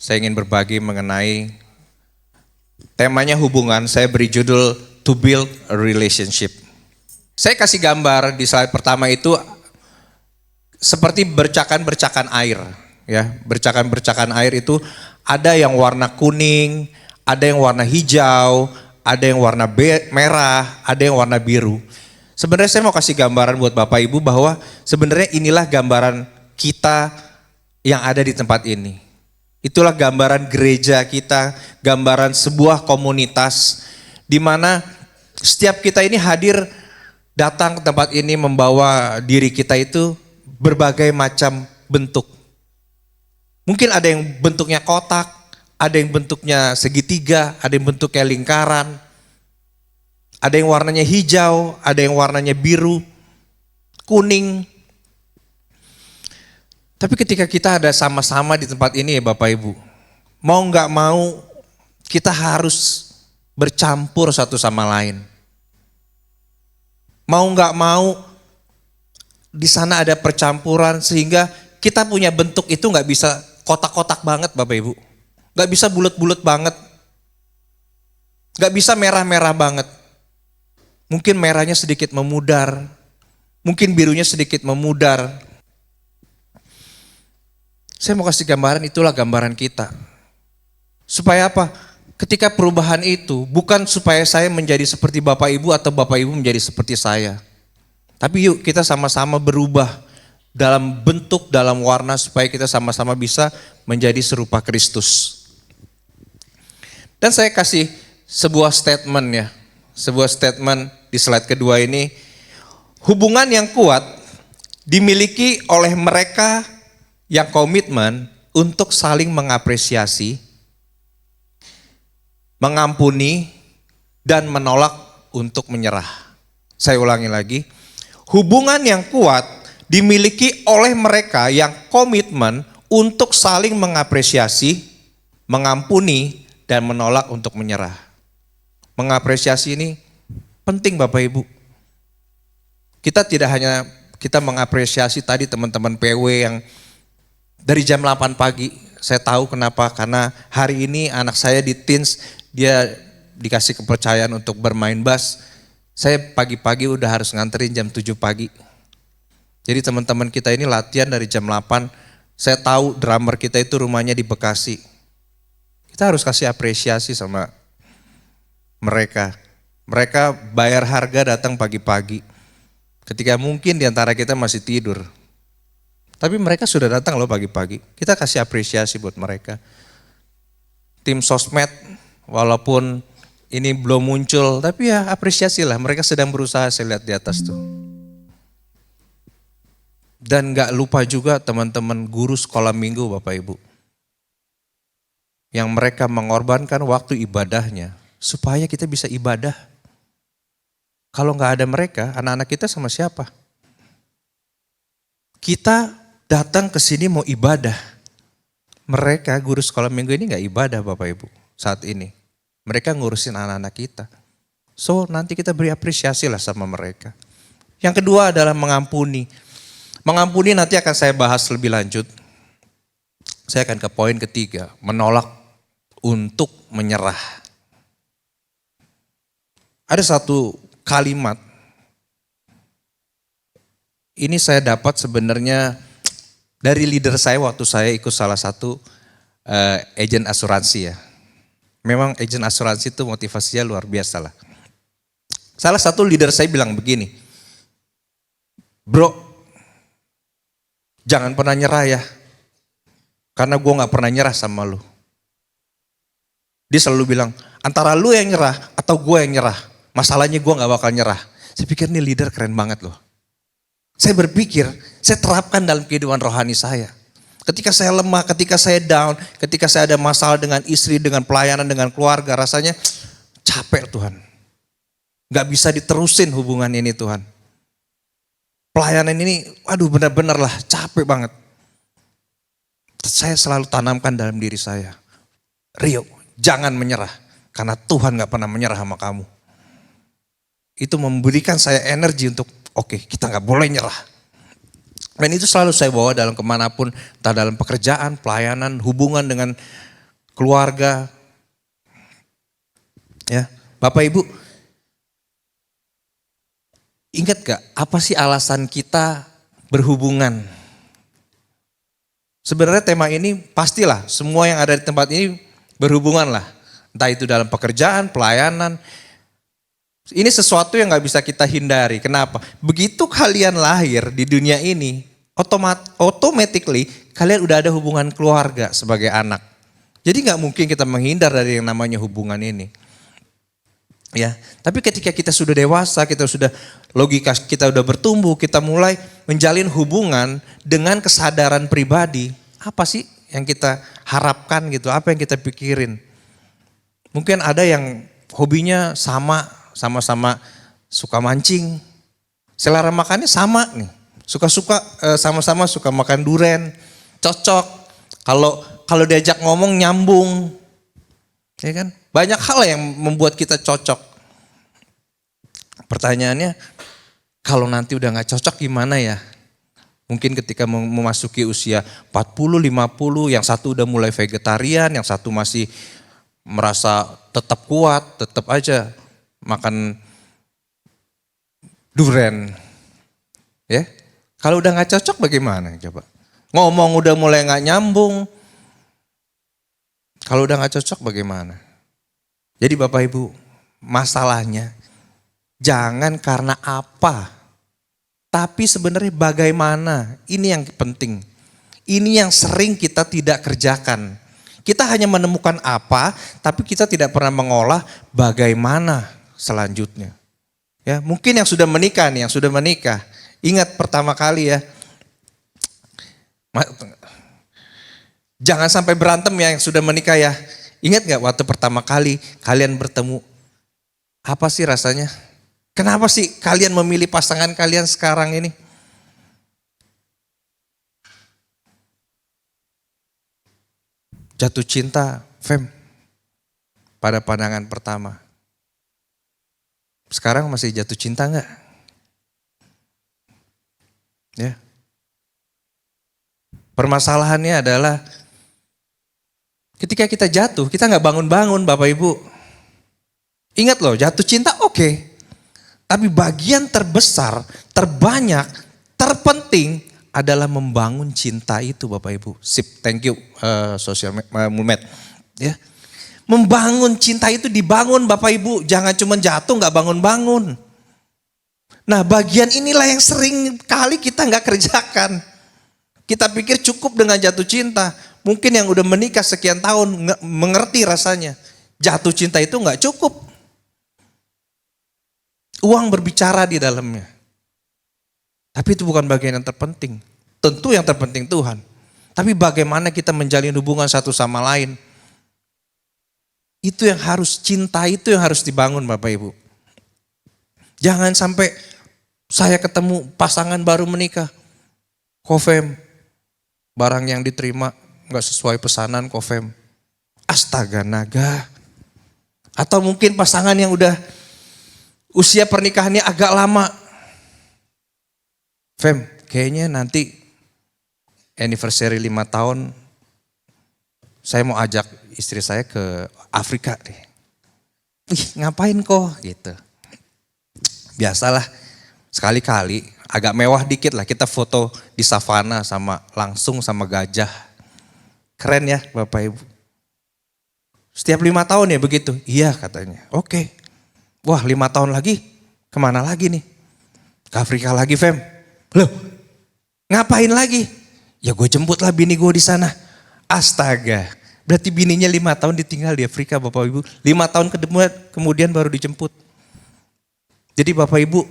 ingin berbagi mengenai temanya hubungan. Saya beri judul To Build a Relationship. Saya kasih gambar di slide pertama itu seperti bercakan-bercakan air. Ya, bercakan-bercakan air itu ada yang warna kuning, ada yang warna hijau, ada yang warna merah, ada yang warna biru. Sebenarnya saya mau kasih gambaran buat Bapak Ibu bahwa sebenarnya inilah gambaran kita yang ada di tempat ini. Itulah gambaran gereja kita, gambaran sebuah komunitas di mana setiap kita ini hadir datang ke tempat ini membawa diri kita itu berbagai macam bentuk. Mungkin ada yang bentuknya kotak, ada yang bentuknya segitiga, ada yang bentuknya lingkaran, ada yang warnanya hijau, ada yang warnanya biru, kuning. Tapi ketika kita ada sama-sama di tempat ini ya Bapak Ibu, mau nggak mau kita harus bercampur satu sama lain. Mau nggak mau di sana ada percampuran sehingga kita punya bentuk itu nggak bisa kotak-kotak banget Bapak Ibu. Gak bisa bulat-bulat banget. Gak bisa merah-merah banget. Mungkin merahnya sedikit memudar. Mungkin birunya sedikit memudar. Saya mau kasih gambaran, itulah gambaran kita. Supaya apa? Ketika perubahan itu bukan supaya saya menjadi seperti Bapak Ibu atau Bapak Ibu menjadi seperti saya. Tapi yuk kita sama-sama berubah dalam bentuk, dalam warna supaya kita sama-sama bisa menjadi serupa Kristus. Dan saya kasih sebuah statement ya, sebuah statement di slide kedua ini. Hubungan yang kuat dimiliki oleh mereka yang komitmen untuk saling mengapresiasi, mengampuni, dan menolak untuk menyerah. Saya ulangi lagi, hubungan yang kuat dimiliki oleh mereka yang komitmen untuk saling mengapresiasi, mengampuni, dan menolak untuk menyerah. Mengapresiasi ini penting Bapak Ibu. Kita tidak hanya kita mengapresiasi tadi teman-teman PW yang dari jam 8 pagi. Saya tahu kenapa, karena hari ini anak saya di teens, dia dikasih kepercayaan untuk bermain bass. Saya pagi-pagi udah harus nganterin jam 7 pagi. Jadi teman-teman kita ini latihan dari jam 8, saya tahu drummer kita itu rumahnya di Bekasi. Kita harus kasih apresiasi sama mereka. Mereka bayar harga datang pagi-pagi. Ketika mungkin diantara kita masih tidur. Tapi mereka sudah datang loh pagi-pagi. Kita kasih apresiasi buat mereka. Tim sosmed walaupun ini belum muncul, tapi ya apresiasilah. Mereka sedang berusaha, saya lihat di atas tuh. Dan gak lupa juga teman-teman guru sekolah minggu Bapak Ibu. Yang mereka mengorbankan waktu ibadahnya supaya kita bisa ibadah. Kalau gak ada mereka, anak-anak kita sama siapa? Kita datang ke sini mau ibadah. Mereka guru sekolah minggu ini gak ibadah Bapak Ibu saat ini. Mereka ngurusin anak-anak kita. So nanti kita beri apresiasi lah sama mereka. Yang kedua adalah mengampuni. Mengampuni nanti akan saya bahas lebih lanjut. Saya akan ke poin ketiga, menolak untuk menyerah. Ada satu kalimat, ini saya dapat sebenarnya dari leader saya waktu saya ikut salah satu agen asuransi ya. Memang agen asuransi itu motivasinya luar biasa lah. Salah satu leader saya bilang begini, bro, jangan pernah nyerah ya, karena gue gak pernah nyerah sama lu. Dia selalu bilang, antara lu yang nyerah atau gue yang nyerah, masalahnya gue gak bakal nyerah. Saya pikir ini leader keren banget loh. Saya berpikir, saya terapkan dalam kehidupan rohani saya. Ketika saya lemah, ketika saya down, ketika saya ada masalah dengan istri, dengan pelayanan, dengan keluarga, rasanya capek Tuhan. Gak bisa diterusin hubungan ini Tuhan. Pelayanan ini, aduh benar-benar lah capek banget. Saya selalu tanamkan dalam diri saya, Rio jangan menyerah. Karena Tuhan gak pernah menyerah sama kamu. Itu memberikan saya energi untuk oke, kita gak boleh nyerah. Dan itu selalu saya bawa dalam kemanapun, entah dalam pekerjaan, pelayanan, hubungan dengan keluarga. Ya, Bapak Ibu, ingat gak apa sih alasan kita berhubungan? Sebenarnya tema ini pastilah semua yang ada di tempat ini berhubungan lah. Entah itu dalam pekerjaan, pelayanan. Ini sesuatu yang gak bisa kita hindari. Kenapa? Begitu kalian lahir di dunia ini, automatically kalian udah ada hubungan keluarga sebagai anak. Jadi gak mungkin kita menghindar dari yang namanya hubungan ini. Ya, tapi ketika kita sudah dewasa, kita sudah logika kita udah bertumbuh, kita mulai menjalin hubungan dengan kesadaran pribadi. Apa sih yang kita harapkan gitu? Apa yang kita pikirin? Mungkin ada yang hobinya sama-sama suka mancing. Selera makannya sama nih. Suka-suka sama-sama suka makan durian, cocok. Kalau diajak ngomong nyambung. Ya kan? Banyak hal yang membuat kita cocok. Pertanyaannya, kalau nanti udah gak cocok gimana ya? Mungkin ketika memasuki usia 40, 50, yang satu udah mulai vegetarian, yang satu masih merasa tetap kuat, tetap aja makan durian. Ya, kalau udah gak cocok bagaimana coba? Ngomong udah mulai gak nyambung. Kalau udah gak cocok bagaimana? Jadi Bapak Ibu, masalahnya jangan karena apa, tapi sebenarnya bagaimana. Ini yang penting. Ini yang sering kita tidak kerjakan. Kita hanya menemukan apa, tapi kita tidak pernah mengolah bagaimana selanjutnya. Ya, mungkin yang sudah menikah nih, yang sudah menikah, ingat pertama kali ya. Jangan sampai berantem ya yang sudah menikah ya. Ingat gak waktu pertama kali kalian bertemu, apa sih rasanya? Kenapa sih kalian memilih pasangan kalian sekarang ini? Jatuh cinta, Fem, pada pandangan pertama. Sekarang masih jatuh cinta gak? Ya. Permasalahannya adalah ketika kita jatuh, kita gak bangun-bangun Bapak Ibu. Ingat loh, jatuh cinta oke. Tapi bagian terbesar, terbanyak, terpenting adalah membangun cinta itu Bapak Ibu. Sip, thank you Social Mulmed. Ya. Membangun cinta itu dibangun Bapak Ibu. Jangan cuma jatuh gak bangun-bangun. Nah bagian inilah yang sering kali kita gak kerjakan. Kita pikir cukup dengan jatuh cinta. Mungkin yang udah menikah sekian tahun mengerti rasanya. Jatuh cinta itu gak cukup. Uang berbicara di dalamnya. Tapi itu bukan bagian yang terpenting. Tentu yang terpenting Tuhan. Tapi bagaimana kita menjalin hubungan satu sama lain. Itu yang harus, cinta itu yang harus dibangun Bapak Ibu. Jangan sampai saya ketemu pasangan baru menikah. Kofem, barang yang diterima gak sesuai pesanan Kofem. Astaga naga. Atau mungkin pasangan yang udah usia pernikahannya agak lama. Fem, kayaknya nanti anniversary 5 tahun saya mau ajak istri saya ke Afrika deh. Ih, ngapain kok gitu. Biasalah sekali-kali agak mewah dikit lah kita foto di savana langsung sama gajah. Keren ya Bapak Ibu. Setiap 5 tahun ya begitu? Iya katanya. Oke. Wah 5 tahun lagi kemana lagi nih? Ke Afrika lagi Fem. Loh ngapain lagi? Ya gue jemput lah bini gue di sana. Astaga. Berarti bininya 5 tahun ditinggal di Afrika Bapak Ibu. 5 tahun kemudian baru dijemput. Jadi Bapak Ibu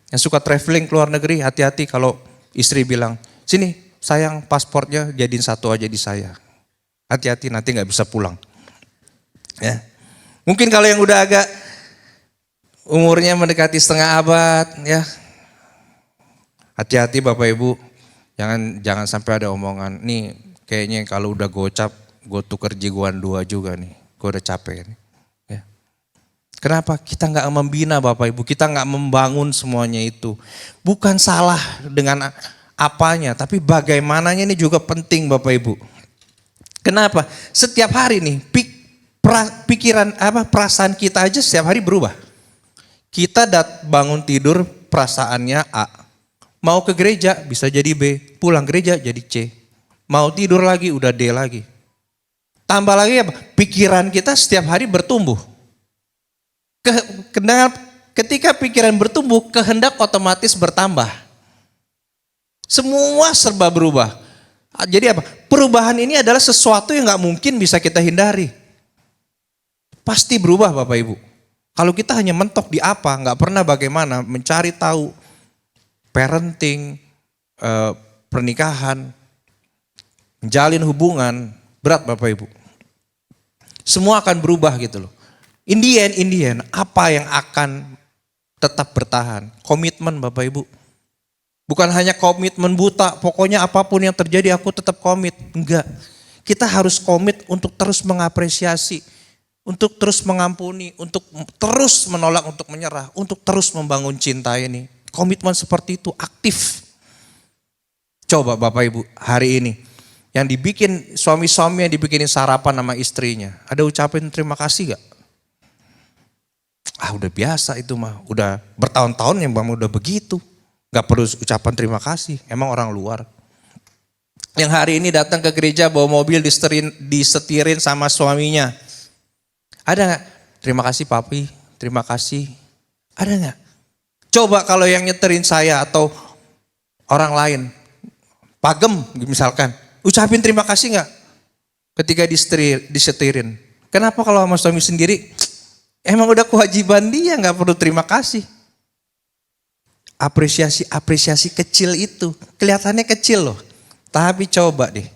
yang suka traveling ke luar negeri, hati-hati kalau istri bilang, sini sayang pasportnya jadiin satu aja di saya. Hati-hati nanti gak bisa pulang. Ya. Mungkin kalau yang udah agak umurnya mendekati setengah abad, ya hati-hati Bapak Ibu, jangan sampai ada omongan, nih kayaknya kalau udah gocap, gue tuker jiguan 2 juga nih, gue udah capek nih. Ya. Kenapa? Kita nggak membina Bapak Ibu, kita nggak membangun semuanya itu. Bukan salah dengan apanya, tapi bagaimananya ini juga penting Bapak Ibu. Kenapa? Setiap hari nih, pikiran perasaan kita aja setiap hari berubah. Kita bangun tidur perasaannya A. Mau ke gereja bisa jadi B, pulang gereja jadi C. Mau tidur lagi udah D lagi. Tambah lagi apa? Pikiran kita setiap hari bertumbuh. Ketika pikiran bertumbuh, kehendak otomatis bertambah. Semua serba berubah. Jadi apa? Perubahan ini adalah sesuatu yang gak mungkin bisa kita hindari. Pasti berubah Bapak Ibu. Kalau kita hanya mentok di apa, gak pernah bagaimana mencari tahu parenting, pernikahan, menjalin hubungan, berat Bapak Ibu. Semua akan berubah gitu loh. In the end, apa yang akan tetap bertahan? Komitmen Bapak Ibu. Bukan hanya komitmen buta, pokoknya apapun yang terjadi aku tetap komit. Enggak, kita harus komit untuk terus mengapresiasi, untuk terus mengampuni, untuk terus menolak, untuk menyerah, untuk terus membangun cinta ini. Komitmen seperti itu aktif. Coba Bapak Ibu hari ini, yang dibikin suami-suami yang dibikinin sarapan sama istrinya, ada ucapin terima kasih gak? Udah biasa itu mah, udah bertahun-tahun yang udah begitu. Gak perlu ucapan terima kasih, emang orang luar. Yang hari ini datang ke gereja bawa mobil disetirin sama suaminya. Ada gak? Terima kasih papi, terima kasih. Ada gak? Coba kalau yang nyeterin saya atau orang lain, pagem misalkan, ucapin terima kasih gak? Ketika disetirin. Kenapa kalau sama suami sendiri, emang udah kewajiban dia gak perlu terima kasih. Apresiasi kecil itu, kelihatannya kecil loh. Tapi coba deh,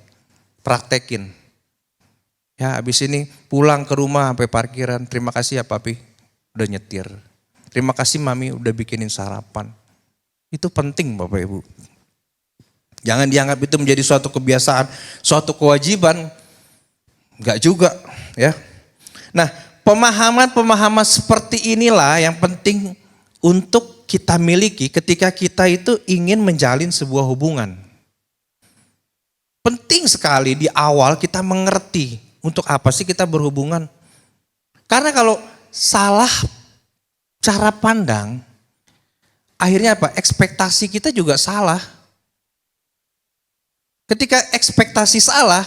praktekin. Ya habis ini pulang ke rumah sampai parkiran, terima kasih ya papi udah nyetir. Terima kasih mami udah bikinin sarapan. Itu penting Bapak Ibu. Jangan dianggap itu menjadi suatu kebiasaan, suatu kewajiban. Enggak juga ya. Nah pemahaman seperti inilah yang penting untuk kita miliki ketika kita itu ingin menjalin sebuah hubungan. Penting sekali di awal kita mengerti untuk apa sih kita berhubungan. Karena kalau salah cara pandang, akhirnya apa? Ekspektasi kita juga salah. Ketika ekspektasi salah,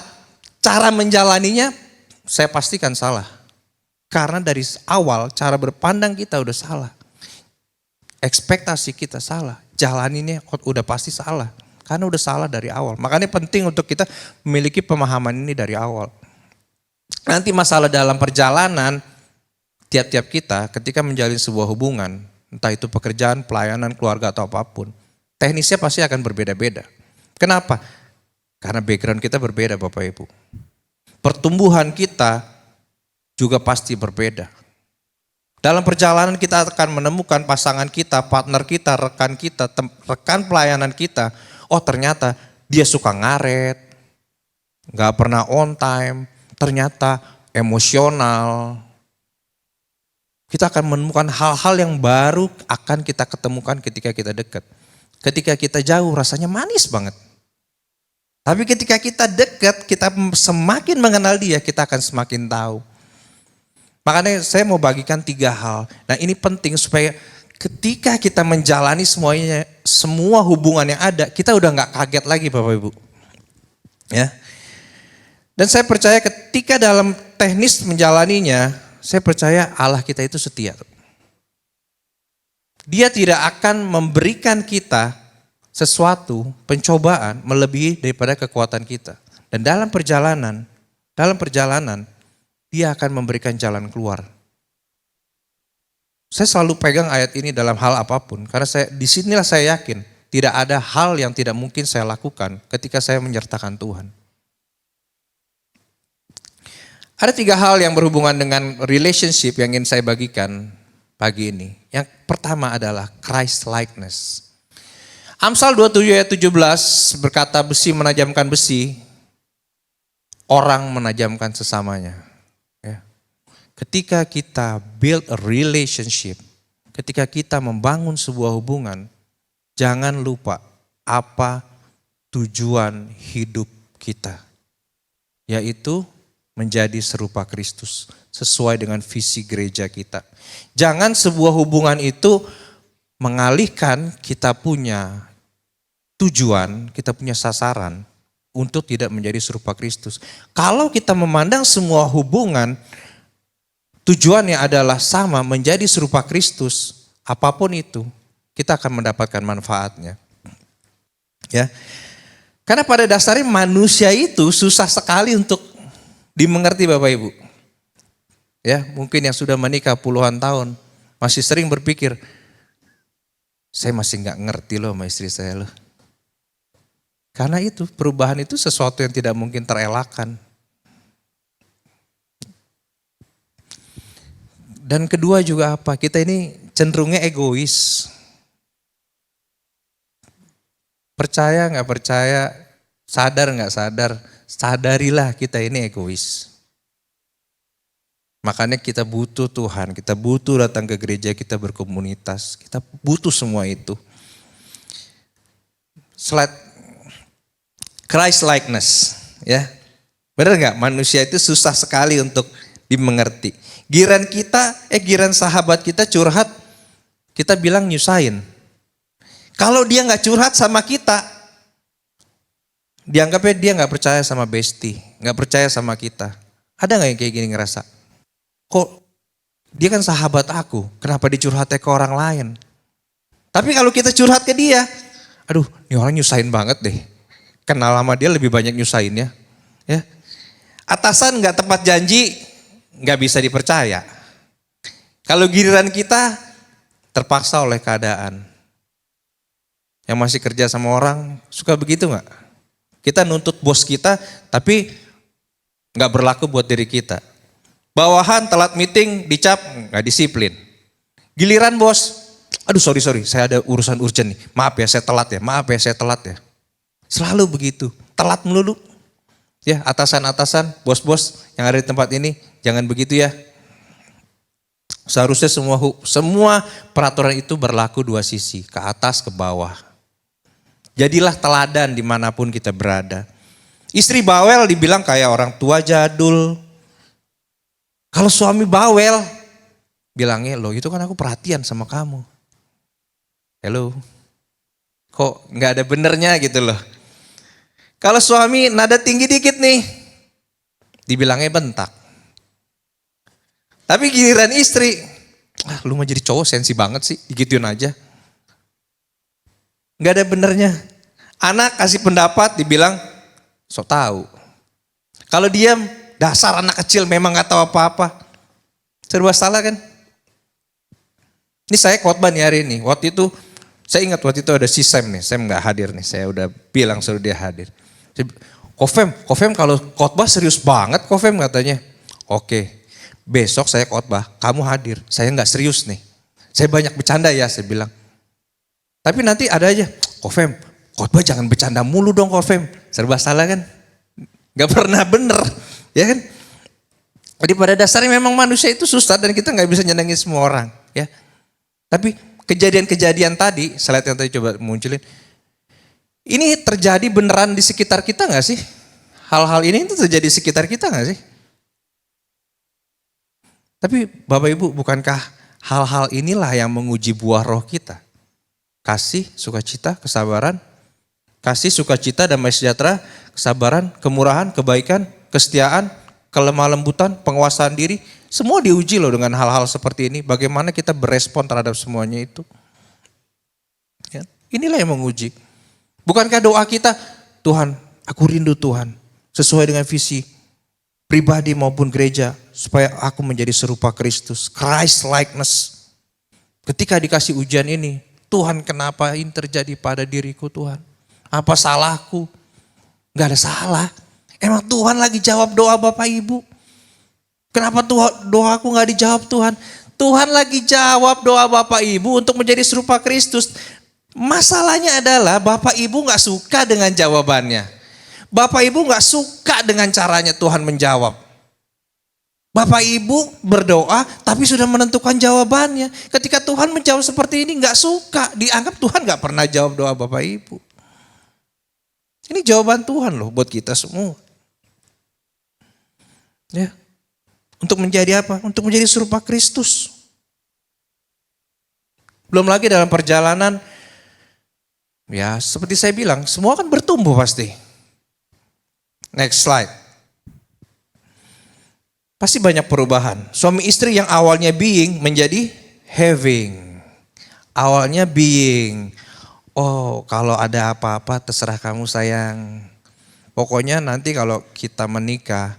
cara menjalaninya saya pastikan salah. Karena dari awal cara berpandang kita udah salah. Ekspektasi kita salah, jalaninnya udah pasti salah. Karena udah salah dari awal. Makanya penting untuk kita memiliki pemahaman ini dari awal. Nanti masalah dalam perjalanan, tiap-tiap kita ketika menjalin sebuah hubungan, entah itu pekerjaan, pelayanan, keluarga atau apapun, teknisnya pasti akan berbeda-beda. Kenapa? Karena background kita berbeda Bapak Ibu. Pertumbuhan kita juga pasti berbeda. Dalam perjalanan kita akan menemukan pasangan kita, partner kita, rekan pelayanan kita. Oh ternyata dia suka ngaret, gak pernah on time, ternyata emosional. Kita akan menemukan hal-hal yang baru akan kita ketemukan ketika kita dekat. Ketika kita jauh rasanya manis banget. Tapi ketika kita dekat, kita semakin mengenal dia, kita akan semakin tahu. Makanya saya mau bagikan 3 hal. Nah ini penting supaya ketika kita menjalani semuanya, semua hubungan yang ada, kita udah gak kaget lagi Bapak Ibu. Ya. Dan saya percaya ketika dalam teknis menjalaninya, saya percaya Allah kita itu setia. Dia tidak akan memberikan kita sesuatu, pencobaan melebihi daripada kekuatan kita. Dan dalam perjalanan, dia akan memberikan jalan keluar. Saya selalu pegang ayat ini dalam hal apapun, karena disinilah saya yakin tidak ada hal yang tidak mungkin saya lakukan ketika saya menyertakan Tuhan. Ada 3 hal yang berhubungan dengan relationship yang ingin saya bagikan pagi ini. Yang pertama adalah Christ likeness. Amsal 27 ayat 17 berkata, besi menajamkan besi, orang menajamkan sesamanya. Ya. Ketika kita build a relationship, ketika kita membangun sebuah hubungan, jangan lupa apa tujuan hidup kita, yaitu menjadi serupa Kristus sesuai dengan visi gereja kita. Jangan sebuah hubungan itu mengalihkan kita punya tujuan, kita punya sasaran untuk tidak menjadi serupa Kristus. Kalau kita memandang semua hubungan tujuannya adalah sama, menjadi serupa Kristus, apapun itu, kita akan mendapatkan manfaatnya. Ya. Karena pada dasarnya manusia itu susah sekali untuk dimengerti Bapak Ibu. Ya, mungkin yang sudah menikah puluhan tahun masih sering berpikir, saya masih nggak ngerti loh sama istri saya loh. Karena itu perubahan itu sesuatu yang tidak mungkin terelakkan. Dan kedua juga apa? Kita ini cenderungnya egois. Percaya nggak percaya, sadar nggak sadar, sadarilah kita ini egois. Makanya kita butuh Tuhan, kita butuh datang ke gereja, kita berkomunitas, kita butuh semua itu. Slide Christ likeness, ya. Benar nggak? Manusia itu susah sekali untuk dimengerti. Giran sahabat kita curhat, kita bilang nyusahin. Kalau dia nggak curhat sama kita, dianggapnya dia nggak percaya sama bestie, nggak percaya sama kita. Ada nggak yang kayak gini ngerasa? Kok dia kan sahabat aku, kenapa dicurhatnya ke orang lain? Tapi kalau kita curhat ke dia, aduh ini orang nyusahin banget deh. Kenal sama dia lebih banyak nyusahinnya. Ya. Atasan nggak tepat janji, nggak bisa dipercaya. Kalau giliran kita terpaksa oleh keadaan. Yang masih kerja sama orang suka begitu nggak? Kita nuntut bos kita, tapi nggak berlaku buat diri kita. Bawahan telat meeting, dicap, nggak disiplin. Giliran bos, aduh sorry, saya ada urusan urgent nih. Maaf ya saya telat ya. Selalu begitu, telat melulu. Ya atasan-atasan, bos-bos yang ada di tempat ini, jangan begitu ya. Seharusnya semua peraturan itu berlaku dua sisi, ke atas ke bawah. Jadilah teladan dimanapun kita berada. Istri bawel dibilang kayak orang tua jadul. Kalau suami bawel, bilangnya loh itu kan aku perhatian sama kamu. Hello, kok nggak ada benernya gitu loh. Kalau suami nada tinggi dikit nih, dibilangnya bentak. Tapi giliran istri, lu mah jadi cowok sensi banget sih, digituin aja. Nggak ada benernya. Anak kasih pendapat dibilang sok tahu. Kalau diam, dasar anak kecil memang nggak tahu apa-apa. Serba salah kan? Ini saya khotbah nih hari ini. Waktu itu saya ingat waktu itu ada si Sam nih. Sam nggak hadir nih. Saya udah bilang suruh dia hadir. Kofem kalau khotbah serius banget Kofem katanya. Oke, besok saya khotbah, kamu hadir. Saya nggak serius nih. Saya banyak bercanda ya, saya bilang. Tapi nanti ada aja, Kofem, khotbah jangan bercanda mulu dong Kofem. Serba salah kan? Gak pernah bener, ya kan? Jadi pada dasarnya memang manusia itu susah dan kita gak bisa nyenengin semua orang. Ya. Tapi kejadian-kejadian tadi, slide yang tadi coba munculin. Ini terjadi beneran di sekitar kita gak sih? Hal-hal ini itu terjadi di sekitar kita gak sih? Tapi Bapak Ibu, bukankah hal-hal inilah yang menguji buah roh kita? Kasih, sukacita, kesabaran. Kasih, sukacita, damai sejahtera, kesabaran, kemurahan, kebaikan, kesetiaan, kelemah lembutan, penguasaan diri. Semua diuji loh dengan hal-hal seperti ini. Bagaimana kita berespon terhadap semuanya itu. Ya, inilah yang menguji. Bukankah doa kita, Tuhan, aku rindu Tuhan, sesuai dengan visi pribadi maupun gereja, supaya aku menjadi serupa Kristus, Christ likeness. Ketika dikasih ujian ini, Tuhan kenapa ini terjadi pada diriku Tuhan? Apa salahku? Gak ada salah. Emang Tuhan lagi jawab doa Bapak Ibu. Kenapa doaku gak dijawab Tuhan? Tuhan lagi jawab doa Bapak Ibu untuk menjadi serupa Kristus. Masalahnya adalah Bapak Ibu gak suka dengan jawabannya. Bapak Ibu gak suka dengan caranya Tuhan menjawab. Bapak Ibu berdoa tapi sudah menentukan jawabannya. Ketika Tuhan menjawab seperti ini gak suka. Dianggap Tuhan gak pernah jawab doa Bapak Ibu. Ini jawaban Tuhan loh buat kita semua. Ya. Untuk menjadi apa? Untuk menjadi serupa Kristus. Belum lagi dalam perjalanan, ya seperti saya bilang, semua kan bertumbuh pasti. Next slide. Pasti banyak perubahan. Suami istri yang awalnya being menjadi having. Awalnya being. Oh, kalau ada apa-apa terserah kamu sayang. Pokoknya nanti kalau kita menikah,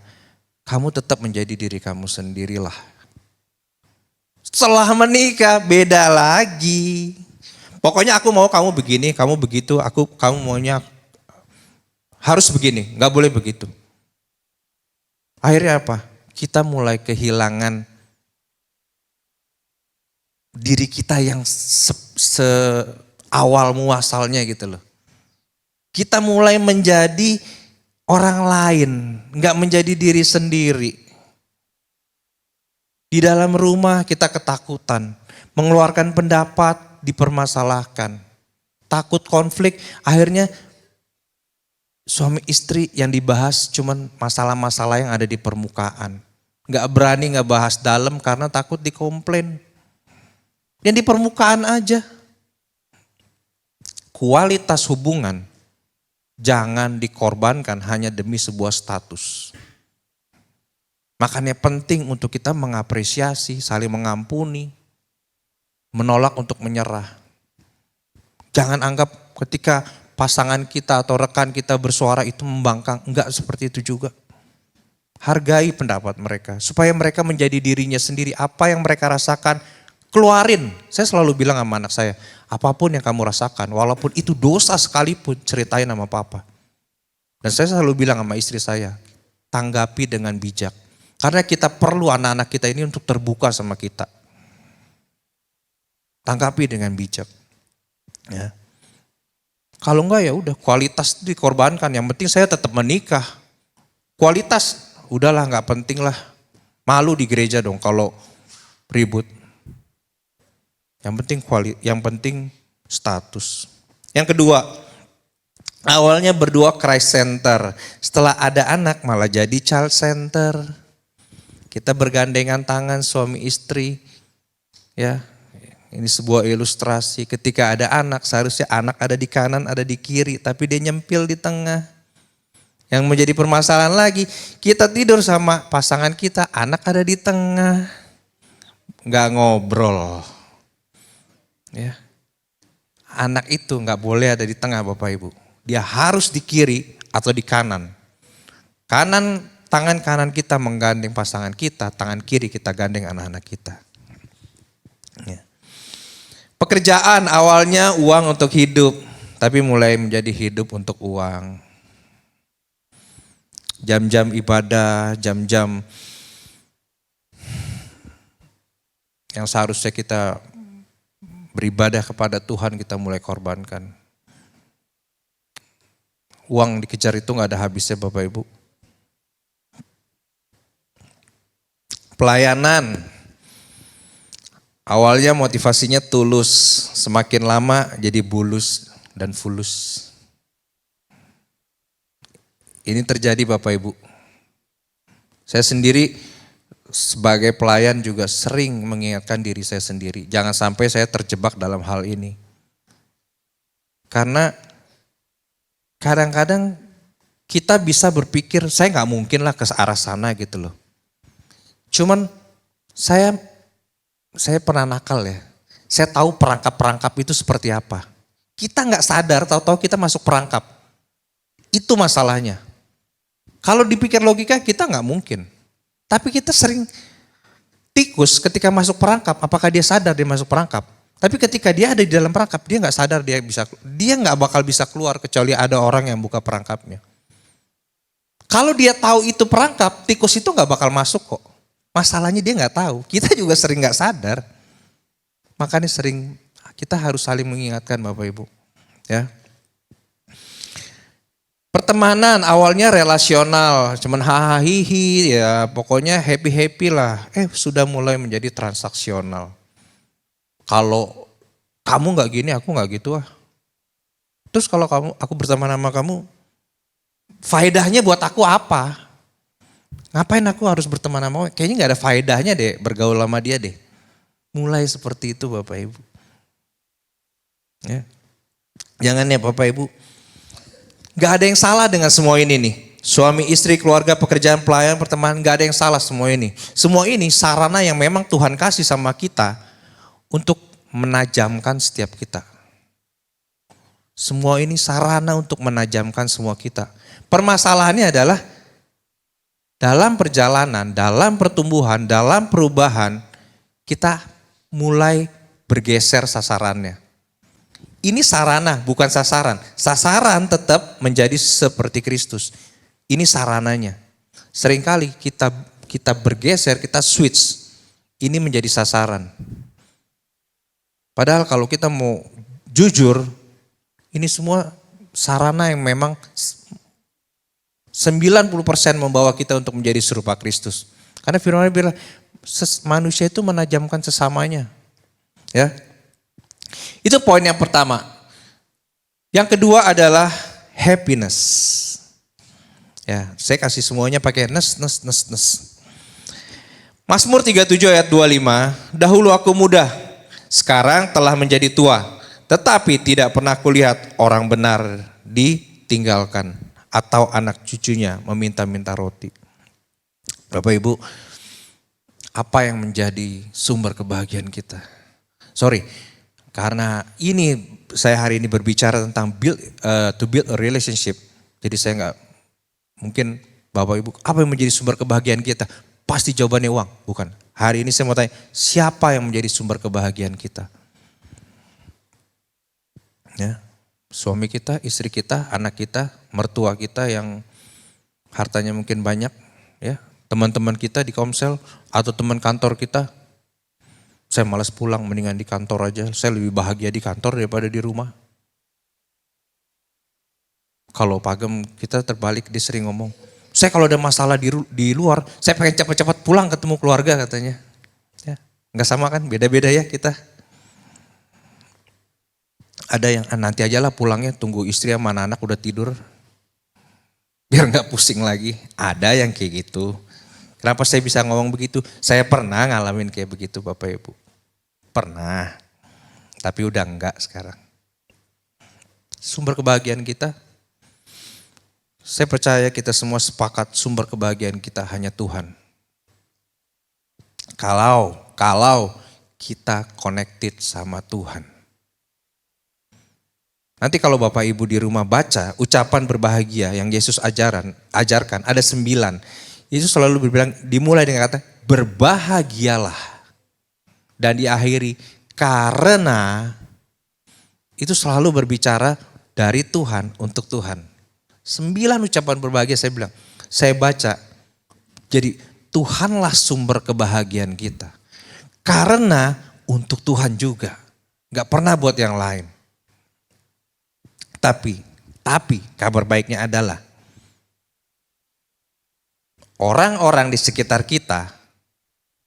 kamu tetap menjadi diri kamu sendirilah. Setelah menikah beda lagi. Pokoknya aku mau kamu begini, kamu begitu, kamu maunya harus begini, nggak boleh begitu. Akhirnya apa? Kita mulai kehilangan diri kita yang awal muasalnya gitu loh. Kita mulai menjadi orang lain, nggak menjadi diri sendiri. Di dalam rumah kita ketakutan, mengeluarkan pendapat dipermasalahkan, takut konflik, akhirnya suami istri yang dibahas cuman masalah-masalah yang ada di permukaan. Nggak berani ngebahas dalam karena takut dikomplain. Yang di permukaan aja. Kualitas hubungan jangan dikorbankan hanya demi sebuah status. Makanya penting untuk kita mengapresiasi, saling mengampuni, menolak untuk menyerah. Jangan anggap ketika pasangan kita atau rekan kita bersuara itu membangkang. Enggak seperti itu juga. Hargai pendapat mereka. Supaya mereka menjadi dirinya sendiri. Apa yang mereka rasakan, keluarin. Saya selalu bilang sama anak saya, apapun yang kamu rasakan, walaupun itu dosa sekalipun, ceritain sama papa. Dan saya selalu bilang sama istri saya, tanggapi dengan bijak. Karena kita perlu anak-anak kita ini untuk terbuka sama kita. Tanggapi dengan bijak. Ya. Kalau enggak ya udah kualitas itu dikorbankan. Yang penting saya tetap menikah. Kualitas udahlah nggak penting lah. Malu di gereja dong kalau ribut. Yang penting status. Yang kedua, awalnya berdua Christ center. Setelah ada anak malah jadi child center. Kita bergandengan tangan suami istri. Ya. Ini sebuah ilustrasi, ketika ada anak, seharusnya anak ada di kanan, ada di kiri, tapi dia nyempil di tengah. Yang menjadi permasalahan lagi, kita tidur sama pasangan kita, anak ada di tengah. Gak ngobrol. Ya. Anak itu gak boleh ada di tengah Bapak Ibu. Dia harus di kiri atau di kanan. Tangan kanan kita menggandeng pasangan kita, tangan kiri kita gandeng anak-anak kita. Ya. Pekerjaan awalnya uang untuk hidup, tapi mulai menjadi hidup untuk uang. Jam-jam ibadah, jam-jam yang seharusnya kita beribadah kepada Tuhan kita mulai korbankan. Uang dikejar itu gak ada habisnya Bapak Ibu. Pelayanan. Awalnya motivasinya tulus, semakin lama jadi bulus dan fulus. Ini terjadi Bapak Ibu. Saya sendiri sebagai pelayan juga sering mengingatkan diri saya sendiri. Jangan sampai saya terjebak dalam hal ini. Karena kadang-kadang kita bisa berpikir saya nggak mungkin lah ke arah sana gitu loh. Cuman saya pernah nakal ya. Saya tahu perangkap-perangkap itu seperti apa. Kita nggak sadar, tahu-tahu kita masuk perangkap. Itu masalahnya. Kalau dipikir logika kita nggak mungkin. Tapi kita sering tikus ketika masuk perangkap, apakah dia sadar dia masuk perangkap? Tapi ketika dia ada di dalam perangkap, dia nggak sadar dia nggak bakal bisa keluar kecuali ada orang yang buka perangkapnya. Kalau dia tahu itu perangkap, tikus itu nggak bakal masuk kok. Masalahnya dia nggak tahu. Kita juga sering nggak sadar. Makanya sering kita harus saling mengingatkan Bapak Ibu. Ya. Pertemanan awalnya relasional, cuman hahaha hihi ya pokoknya happy lah. Sudah mulai menjadi transaksional. Kalau kamu nggak gini, aku nggak gitu ah. Terus kalau aku berteman sama kamu, faedahnya buat aku apa? Ngapain aku harus berteman sama kamu? Kayaknya nggak ada faedahnya deh bergaul sama dia deh. Mulai seperti itu Bapak Ibu. Ya. Jangan ya Bapak Ibu. Gak ada yang salah dengan semua ini nih. Suami, istri, keluarga, pekerjaan, pelayan, pertemanan, gak ada yang salah semua ini. Semua ini sarana yang memang Tuhan kasih sama kita untuk menajamkan setiap kita. Semua ini sarana untuk menajamkan semua kita. Permasalahannya adalah dalam perjalanan, dalam pertumbuhan, dalam perubahan, kita mulai bergeser sasarannya. Ini sarana, bukan sasaran. Sasaran tetap menjadi seperti Kristus. Ini sarananya. Seringkali kita bergeser, kita switch. Ini menjadi sasaran. Padahal kalau kita mau jujur, ini semua sarana yang memang 90% membawa kita untuk menjadi serupa Kristus. Karena firman bilang, manusia itu menajamkan sesamanya. Ya. Itu poin yang pertama. Yang kedua adalah happiness. Ya, saya kasih semuanya pakai nes. Mazmur 37 ayat 25, dahulu aku muda, sekarang telah menjadi tua, tetapi tidak pernah kulihat orang benar ditinggalkan atau anak cucunya meminta-minta roti. Bapak Ibu, apa yang menjadi sumber kebahagiaan kita? Karena ini saya hari ini berbicara tentang to build a relationship. Jadi saya nggak mungkin Bapak Ibu, apa yang menjadi sumber kebahagiaan kita? Pasti jawabannya uang, bukan. Hari ini saya mau tanya, siapa yang menjadi sumber kebahagiaan kita? Ya, suami kita, istri kita, anak kita, mertua kita yang hartanya mungkin banyak, ya, teman-teman kita di Komsel atau teman kantor kita. Saya malas pulang, mendingan di kantor aja. Saya lebih bahagia di kantor daripada di rumah. Kalau pagem kita terbalik, dia sering ngomong, saya kalau ada masalah di luar, saya pengen cepat-cepat pulang ketemu keluarga katanya. Ya, nggak sama kan, beda-beda ya kita. Ada yang nanti aja lah pulangnya, tunggu istri sama anak-anak udah tidur. Biar nggak pusing lagi. Ada yang kayak gitu. Kenapa saya bisa ngomong begitu? Saya pernah ngalamin kayak begitu Bapak Ibu. Pernah. Tapi udah enggak sekarang. Sumber kebahagiaan kita, saya percaya kita semua sepakat sumber kebahagiaan kita hanya Tuhan. Kalau kita connected sama Tuhan. Nanti kalau Bapak Ibu di rumah baca ucapan berbahagia yang Yesus ajarkan ada 9. Yesus selalu berbilang, dimulai dengan kata berbahagialah. Dan diakhiri karena, itu selalu berbicara dari Tuhan untuk Tuhan. 9 ucapan berbahagia saya bilang, saya baca. Jadi Tuhanlah sumber kebahagiaan kita. Karena untuk Tuhan juga. Gak pernah buat yang lain. Tapi kabar baiknya adalah, orang-orang di sekitar kita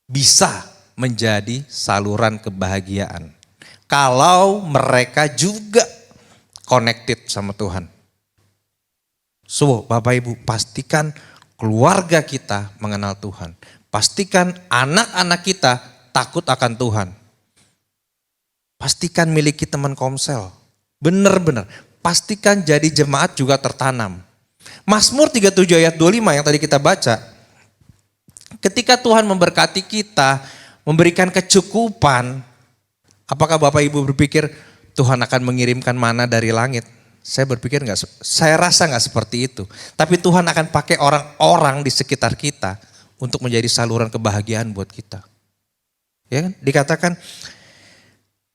bisa menjadi saluran kebahagiaan. Kalau mereka juga connected sama Tuhan. So, Bapak Ibu, pastikan keluarga kita mengenal Tuhan. Pastikan anak-anak kita takut akan Tuhan. Pastikan miliki teman Komsel. Benar-benar. Pastikan jadi jemaat juga tertanam. Mazmur 37 ayat 25 yang tadi kita baca. Ketika Tuhan memberkati kita, memberikan kecukupan, apakah Bapak Ibu berpikir Tuhan akan mengirimkan mana dari langit? Saya berpikir enggak, saya rasa enggak seperti itu. Tapi Tuhan akan pakai orang-orang di sekitar kita untuk menjadi saluran kebahagiaan buat kita. Ya kan? Dikatakan,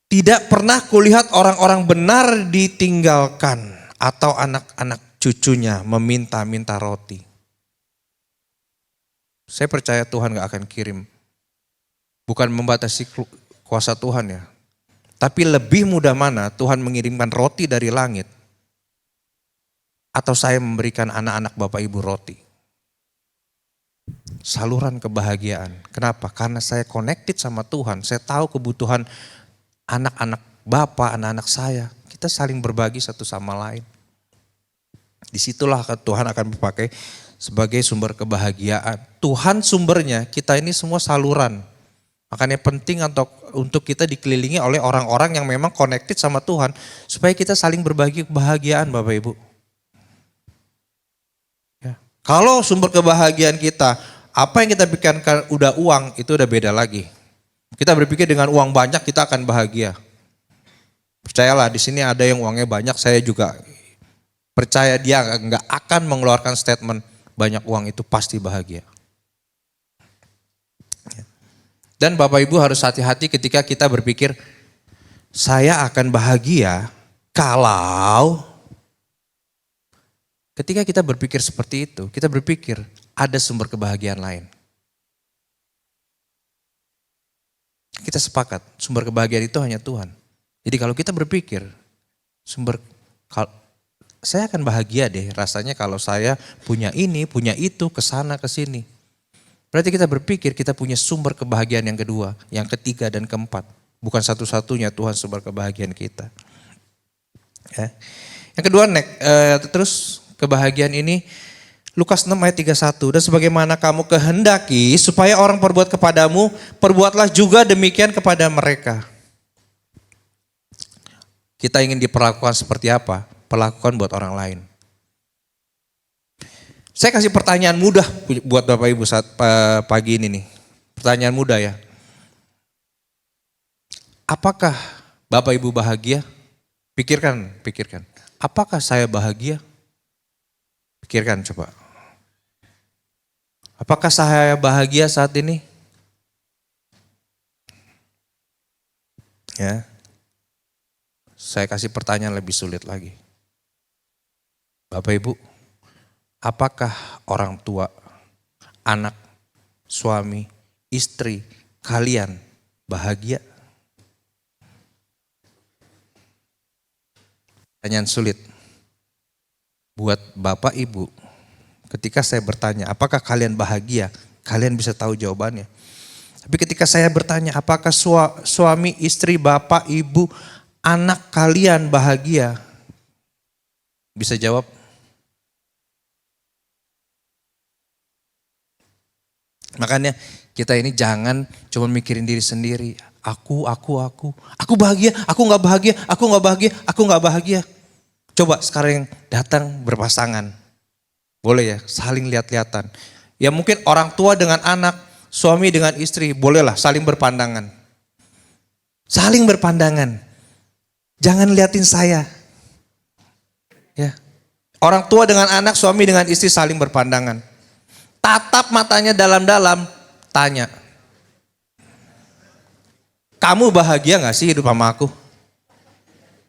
tidak pernah kulihat orang-orang benar ditinggalkan atau anak-anak cucunya meminta-minta roti. Saya percaya Tuhan gak akan kirim. Bukan membatasi kuasa Tuhan ya. Tapi lebih mudah mana Tuhan mengirimkan roti dari langit. Atau saya memberikan anak-anak Bapak Ibu roti. Saluran kebahagiaan. Kenapa? Karena saya connected sama Tuhan. Saya tahu kebutuhan anak-anak Bapak, anak-anak saya. Kita saling berbagi satu sama lain. Disitulah Tuhan akan dipakai sebagai sumber kebahagiaan. Tuhan sumbernya, kita ini semua saluran. Makanya penting untuk kita dikelilingi oleh orang-orang yang memang connected sama Tuhan. Supaya kita saling berbagi kebahagiaan Bapak Ibu. Ya. Kalau sumber kebahagiaan kita, apa yang kita pikirkan udah uang, itu udah beda lagi. Kita berpikir dengan uang banyak kita akan bahagia. Percayalah di sini ada yang uangnya banyak, saya juga percaya dia nggak akan mengeluarkan statement banyak uang itu pasti bahagia. Dan Bapak Ibu harus hati-hati ketika kita berpikir saya akan bahagia kalau ketika kita berpikir seperti itu, kita berpikir ada sumber kebahagiaan lain. Kita sepakat sumber kebahagiaan itu hanya Tuhan. Jadi kalau kita berpikir saya akan bahagia deh rasanya kalau saya punya ini, punya itu, kesana, kesini. Berarti kita berpikir kita punya sumber kebahagiaan yang kedua, yang ketiga dan keempat. Bukan satu-satunya Tuhan sumber kebahagiaan kita. Ya. Yang kedua, terus kebahagiaan ini Lukas 6 ayat 31. Dan sebagaimana kamu kehendaki supaya orang perbuat kepadamu, perbuatlah juga demikian kepada mereka. Kita ingin diperlakukan seperti apa? Perlakukan buat orang lain. Saya kasih pertanyaan mudah buat Bapak Ibu saat pagi ini nih. Pertanyaan mudah ya. Apakah Bapak Ibu bahagia? Pikirkan. Apakah saya bahagia? Pikirkan coba. Apakah saya bahagia saat ini? Ya. Saya kasih pertanyaan lebih sulit lagi. Bapak Ibu, apakah orang tua, anak, suami, istri, kalian bahagia? Pertanyaan sulit. Buat Bapak Ibu, ketika saya bertanya, apakah kalian bahagia? Kalian bisa tahu jawabannya. Tapi ketika saya bertanya, apakah suami, istri, Bapak, Ibu, anak kalian bahagia? Bisa jawab? Makanya kita ini jangan cuma mikirin diri sendiri. Aku bahagia, aku nggak bahagia. Coba sekarang yang datang berpasangan. Boleh ya, saling lihat-lihatan. Ya mungkin orang tua dengan anak, suami dengan istri, bolehlah saling berpandangan. Saling berpandangan. Jangan liatin saya. Ya. Orang tua dengan anak, suami dengan istri saling berpandangan. Tatap matanya dalam-dalam, tanya. Kamu bahagia gak sih hidup sama aku?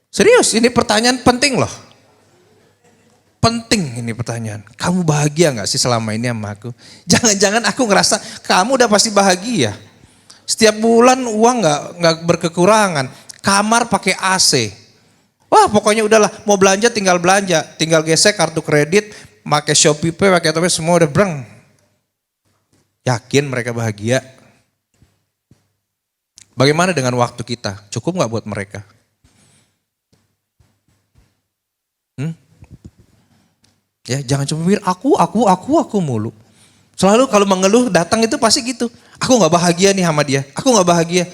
Serius, ini pertanyaan penting loh. Penting ini pertanyaan. Kamu bahagia gak sih selama ini sama aku? Jangan-jangan aku ngerasa kamu udah pasti bahagia. Setiap bulan uang gak berkekurangan. Kamar pakai AC. Wah pokoknya udahlah, mau belanja, tinggal gesek kartu kredit, pakai Shopee Pay, pakai Tope, semua udah breng. Yakin mereka bahagia? Bagaimana dengan waktu kita? Cukup gak buat mereka? Ya jangan cuma mikir aku mulu. Selalu kalau mengeluh datang itu pasti gitu. Aku gak bahagia nih sama dia, aku gak bahagia.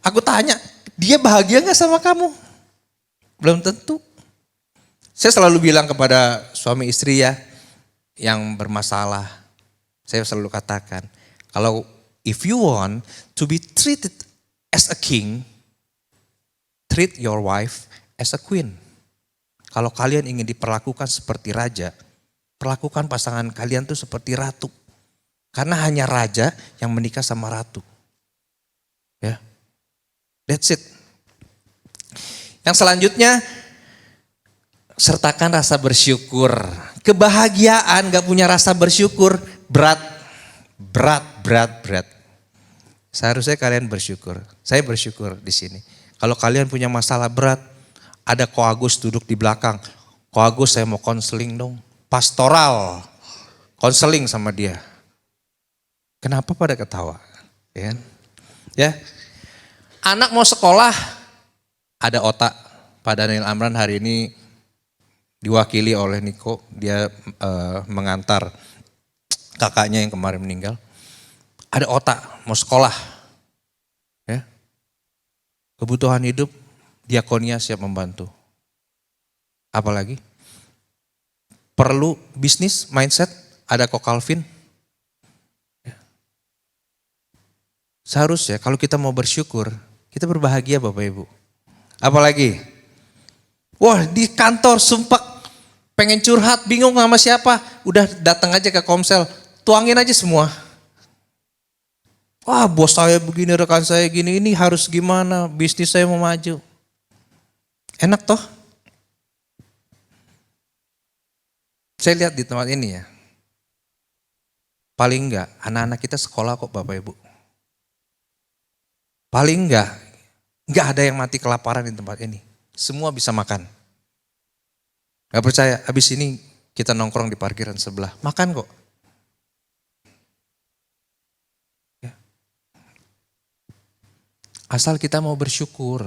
Aku tanya, dia bahagia gak sama kamu? Belum tentu. Saya selalu bilang kepada suami istri ya, yang bermasalah, saya selalu katakan, kalau if you want to be treated as a king, treat your wife as a queen. Kalau kalian ingin diperlakukan seperti raja, perlakukan pasangan kalian tuh seperti ratu. Karena hanya raja yang menikah sama ratu. Ya, that's it. Yang selanjutnya, sertakan rasa bersyukur. Kebahagiaan gak punya rasa bersyukur, berat. Seharusnya kalian bersyukur. Saya bersyukur di sini. Kalau kalian punya masalah berat, ada Ko Agus duduk di belakang. Ko Agus, saya mau konseling dong. Pastoral, konseling sama dia. Kenapa pada ketawa? Ya, kan? Ya. Anak mau sekolah, ada otak. Pak Daniel Amran hari ini diwakili oleh Niko, dia mengantar kakaknya yang kemarin meninggal. Ada otak, mau sekolah. Ya. Kebutuhan hidup, diakonia siap membantu. Apalagi? Perlu bisnis, mindset, ada Ko Calvin. Ya. Seharusnya kalau kita mau bersyukur, kita berbahagia Bapak Ibu. Apalagi? Wah di kantor sumpah pengen curhat, bingung sama siapa. Udah datang aja ke Komsel, tuangin aja semua. Wah bos saya begini, rekan saya gini, ini harus gimana, bisnis saya mau maju. Enak toh? Saya lihat di tempat ini ya, paling enggak anak-anak kita sekolah kok Bapak Ibu. Paling enggak ada yang mati kelaparan di tempat ini. Semua bisa makan. Gak percaya, habis ini kita nongkrong di parkiran sebelah, makan kok. Ya. Asal kita mau bersyukur.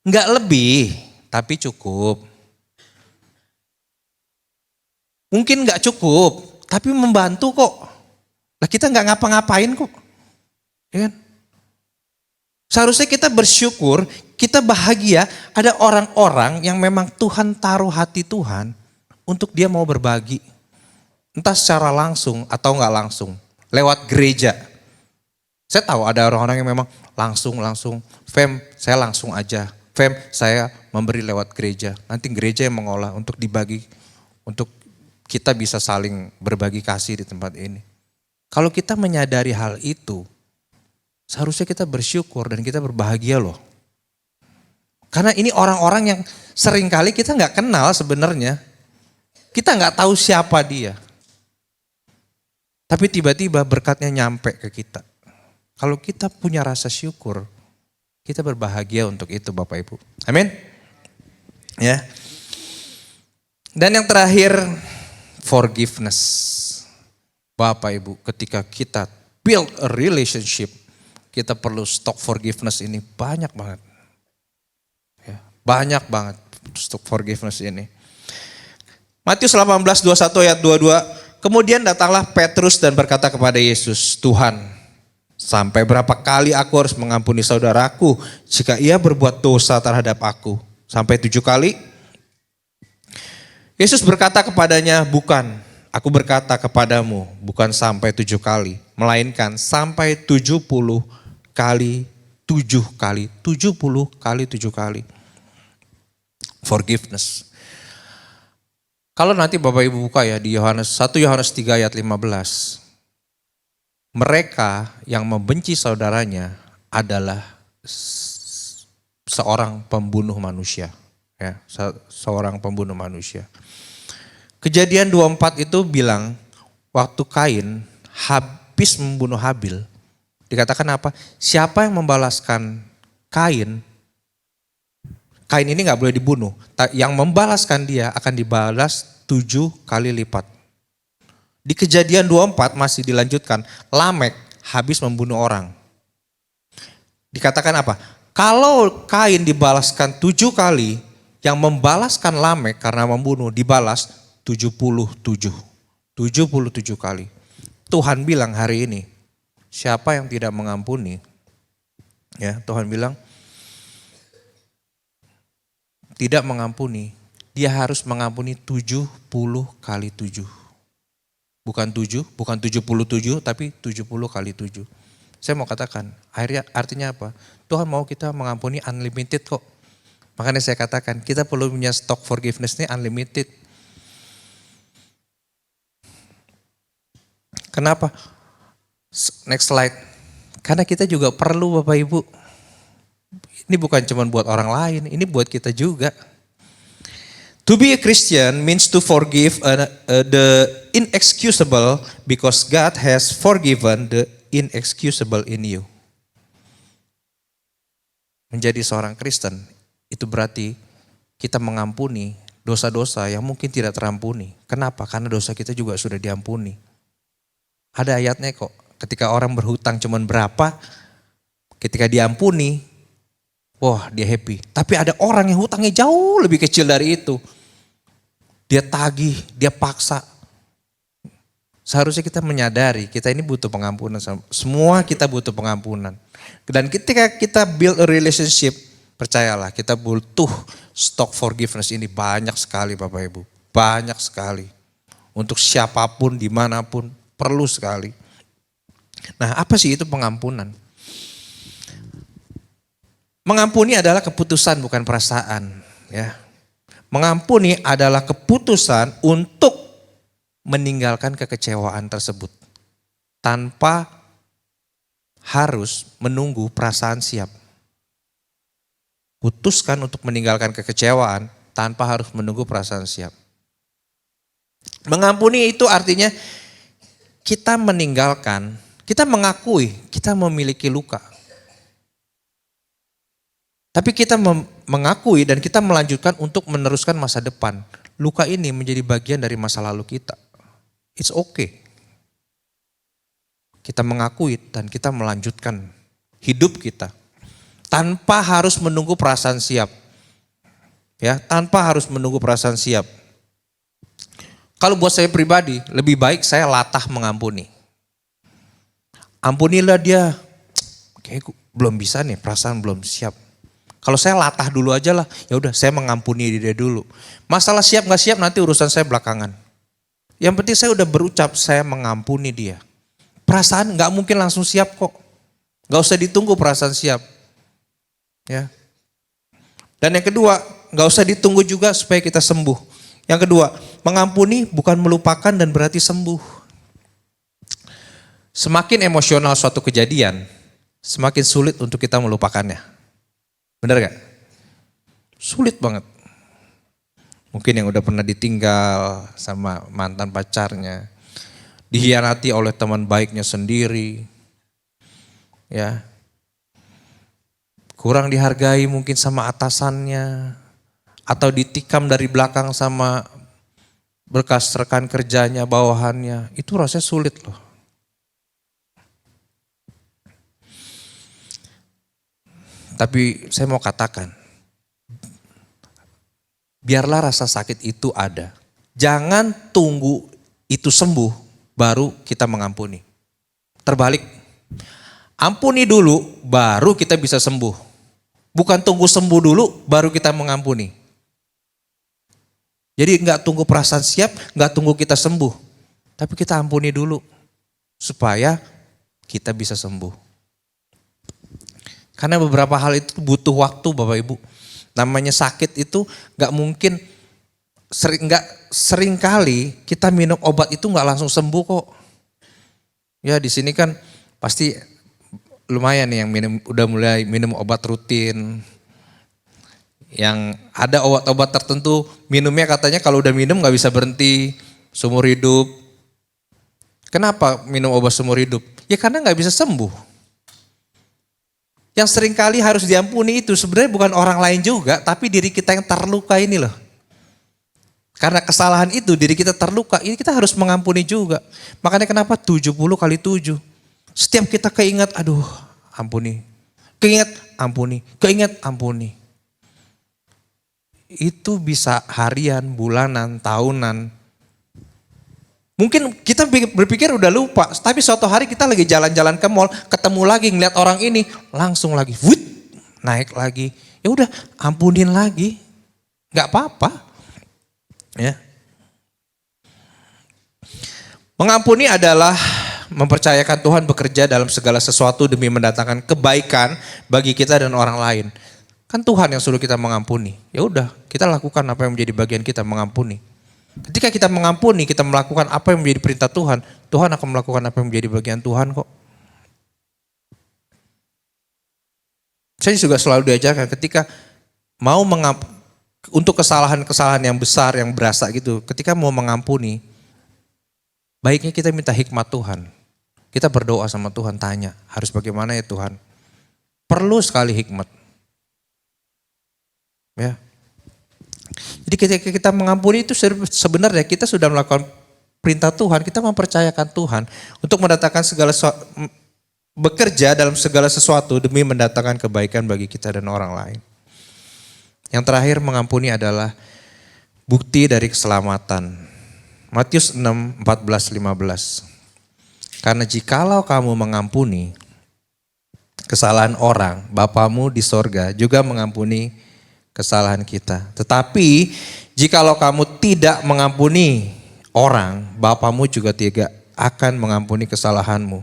Enggak lebih, tapi cukup. Mungkin enggak cukup, tapi membantu kok. Lah kita enggak ngapa-ngapain kok. Ya kan? Seharusnya kita bersyukur, kita bahagia, ada orang-orang yang memang Tuhan taruh hati Tuhan untuk dia mau berbagi. Entah secara langsung atau enggak langsung, lewat gereja. Saya tahu ada orang-orang yang memang langsung, Fem saya langsung aja, Fem saya memberi lewat gereja. Nanti gereja yang mengolah untuk dibagi, untuk kita bisa saling berbagi kasih di tempat ini. Kalau kita menyadari hal itu, seharusnya kita bersyukur dan kita berbahagia loh. Karena ini orang-orang yang seringkali kita nggak kenal sebenarnya. Kita nggak tahu siapa dia. Tapi tiba-tiba berkatnya nyampe ke kita. Kalau kita punya rasa syukur, kita berbahagia untuk itu Bapak Ibu. Amin. Ya. Dan yang terakhir, forgiveness. Bapak Ibu, ketika kita build a relationship, kita perlu stok forgiveness ini banyak banget. Ya, banyak banget stok forgiveness ini. Matius 18:21 ayat 22. Kemudian datanglah Petrus dan berkata kepada Yesus, Tuhan, sampai berapa kali aku harus mengampuni saudaraku jika ia berbuat dosa terhadap aku? Sampai 7 kali? Yesus berkata kepadanya, bukan, aku berkata kepadamu, bukan sampai 7 kali, melainkan sampai 70 kali 7 kali, 70 kali 7 kali. Forgiveness. Kalau nanti Bapak Ibu buka ya di 1 Yohanes 3 ayat 15. Mereka yang membenci saudaranya adalah seorang pembunuh manusia. Ya, seorang pembunuh manusia. Kejadian 24 itu bilang waktu Kain habis membunuh Habil. Dikatakan apa? Siapa yang membalaskan Kain? Kain ini gak boleh dibunuh. Yang membalaskan dia akan dibalas 7 kali lipat. Di Kejadian 24 masih dilanjutkan. Lamek habis membunuh orang. Dikatakan apa? Kalau Kain dibalaskan 7 kali, yang membalaskan Lamek karena membunuh dibalas 77. 77 kali. Tuhan bilang hari ini, siapa yang tidak mengampuni, ya Tuhan bilang, tidak mengampuni, dia harus mengampuni 70 kali 7. Bukan 7, bukan 77, tapi 70 kali 7. Saya mau katakan, artinya apa? Tuhan mau kita mengampuni unlimited kok. Makanya saya katakan, kita perlu punya stok forgiveness ini unlimited. Kenapa? Next slide. Karena kita juga perlu Bapak Ibu. Ini bukan cuma buat orang lain, ini buat kita juga. To be a Christian means to forgive the inexcusable because God has forgiven the inexcusable in you. Menjadi seorang Kristen itu berarti kita mengampuni dosa-dosa yang mungkin tidak terampuni. Kenapa? Karena dosa kita juga sudah diampuni. Ada ayatnya kok, ketika orang berhutang cuman berapa, ketika diampuni, wah dia happy. Tapi ada orang yang hutangnya jauh lebih kecil dari itu. Dia tagih, dia paksa. Seharusnya kita menyadari, kita ini butuh pengampunan. Semua kita butuh pengampunan. Dan ketika kita build a relationship, percayalah kita butuh stok forgiveness ini banyak sekali Bapak Ibu. Banyak sekali. Untuk siapapun, dimanapun, perlu sekali. Nah apa sih itu pengampunan? Mengampuni adalah keputusan bukan perasaan. Ya. Mengampuni adalah keputusan untuk meninggalkan kekecewaan tersebut. Tanpa harus menunggu perasaan siap. Putuskan untuk meninggalkan kekecewaan tanpa harus menunggu perasaan siap. Mengampuni itu artinya kita meninggalkan, kita mengakui kita memiliki luka. Tapi kita mengakui dan kita melanjutkan untuk meneruskan masa depan. Luka ini menjadi bagian dari masa lalu kita. It's okay. Kita mengakui dan kita melanjutkan hidup kita. Tanpa harus menunggu perasaan siap. Ya, tanpa harus menunggu perasaan siap. Kalau buat saya pribadi, lebih baik saya latah mengampuni. Ampunilah dia. Kayak belum bisa nih, perasaan belum siap. Kalau saya latah dulu aja lah, ya udah saya mengampuni dia dulu. Masalah siap nggak siap nanti urusan saya belakangan. Yang penting saya udah berucap saya mengampuni dia. Perasaan nggak mungkin langsung siap kok, nggak usah ditunggu perasaan siap. Ya. Dan yang kedua, nggak usah ditunggu juga supaya kita sembuh. Yang kedua, mengampuni bukan melupakan dan berarti sembuh. Semakin emosional suatu kejadian, semakin sulit untuk kita melupakannya. Benar gak? Sulit banget. Mungkin yang udah pernah ditinggal sama mantan pacarnya, dihianati oleh teman baiknya sendiri, ya, kurang dihargai mungkin sama atasannya, atau ditikam dari belakang sama bekas rekan kerjanya, bawahannya, itu rasanya sulit loh. Tapi saya mau katakan, biarlah rasa sakit itu ada. Jangan tunggu itu sembuh baru kita mengampuni. Terbalik, ampuni dulu baru kita bisa sembuh. Bukan tunggu sembuh dulu baru kita mengampuni. Jadi enggak tunggu perasaan siap, enggak tunggu kita sembuh. Tapi kita ampuni dulu supaya kita bisa sembuh. Karena beberapa hal itu butuh waktu Bapak Ibu. Namanya sakit itu nggak mungkin, sering kali kita minum obat itu nggak langsung sembuh kok. Ya di sini kan pasti lumayan nih yang udah mulai minum obat rutin. Yang ada obat-obat tertentu minumnya katanya kalau udah minum nggak bisa berhenti seumur hidup. Kenapa minum obat seumur hidup? Ya karena nggak bisa sembuh. Yang seringkali harus diampuni itu sebenarnya bukan orang lain juga, tapi diri kita yang terluka ini loh. Karena kesalahan itu diri kita terluka, ini kita harus mengampuni juga. Makanya kenapa 70 kali 7. Setiap kita keingat, aduh ampuni. Keingat, ampuni. Keingat, ampuni. Itu bisa harian, bulanan, tahunan. Mungkin kita berpikir udah lupa, tapi suatu hari kita lagi jalan-jalan ke mall, ketemu lagi ngeliat orang ini, langsung lagi, naik lagi. Ya udah, ampunin lagi, nggak apa-apa. Ya. Mengampuni adalah mempercayakan Tuhan bekerja dalam segala sesuatu demi mendatangkan kebaikan bagi kita dan orang lain. Kan Tuhan yang suruh kita mengampuni. Ya udah, kita lakukan apa yang menjadi bagian kita, mengampuni. Ketika kita mengampuni, kita melakukan apa yang menjadi perintah Tuhan, Tuhan akan melakukan apa yang menjadi bagian Tuhan kok. Saya juga selalu diajarkan ketika mau untuk kesalahan-kesalahan yang besar, yang berasa gitu, ketika mau mengampuni, baiknya kita minta hikmat Tuhan. Kita berdoa sama Tuhan, tanya, harus bagaimana ya Tuhan? Perlu sekali hikmat. Ya. Jadi ketika kita mengampuni itu sebenarnya kita sudah melakukan perintah Tuhan, kita mempercayakan Tuhan untuk mendatangkan bekerja dalam segala sesuatu demi mendatangkan kebaikan bagi kita dan orang lain. Yang terakhir, mengampuni adalah bukti dari keselamatan. Matius 6, 14, 15. Karena jikalau kamu mengampuni kesalahan orang, Bapamu di sorga juga mengampuni kesalahan kita. Tetapi jikalau kamu tidak mengampuni orang, Bapamu juga tidak akan mengampuni kesalahanmu.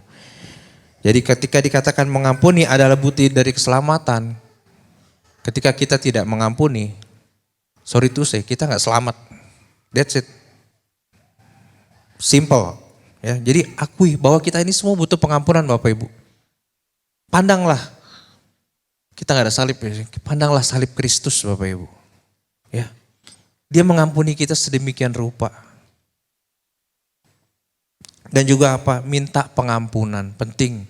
Jadi ketika dikatakan mengampuni adalah bukti dari keselamatan. Ketika kita tidak mengampuni, sorry to say, kita nggak selamat. That's it. Simple. Ya, jadi akui bahwa kita ini semua butuh pengampunan Bapak Ibu. Pandanglah, kita nggak ada salib, pandanglah salib Kristus Bapak Ibu. Ya, Dia mengampuni kita sedemikian rupa. Dan juga apa? Minta pengampunan, penting.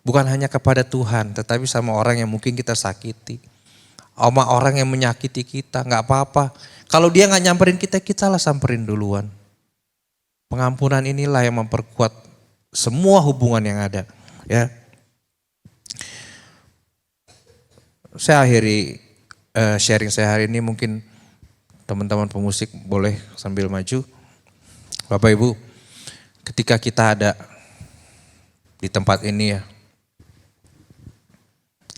Bukan hanya kepada Tuhan, tetapi sama orang yang mungkin kita sakiti. Sama orang yang menyakiti kita, nggak apa-apa. Kalau dia nggak nyamperin kita, kita lah samperin duluan. Pengampunan inilah yang memperkuat semua hubungan yang ada. Ya, saya akhiri sharing saya hari ini, mungkin teman-teman pemusik boleh sambil maju. Bapak Ibu, ketika kita ada di tempat ini ya,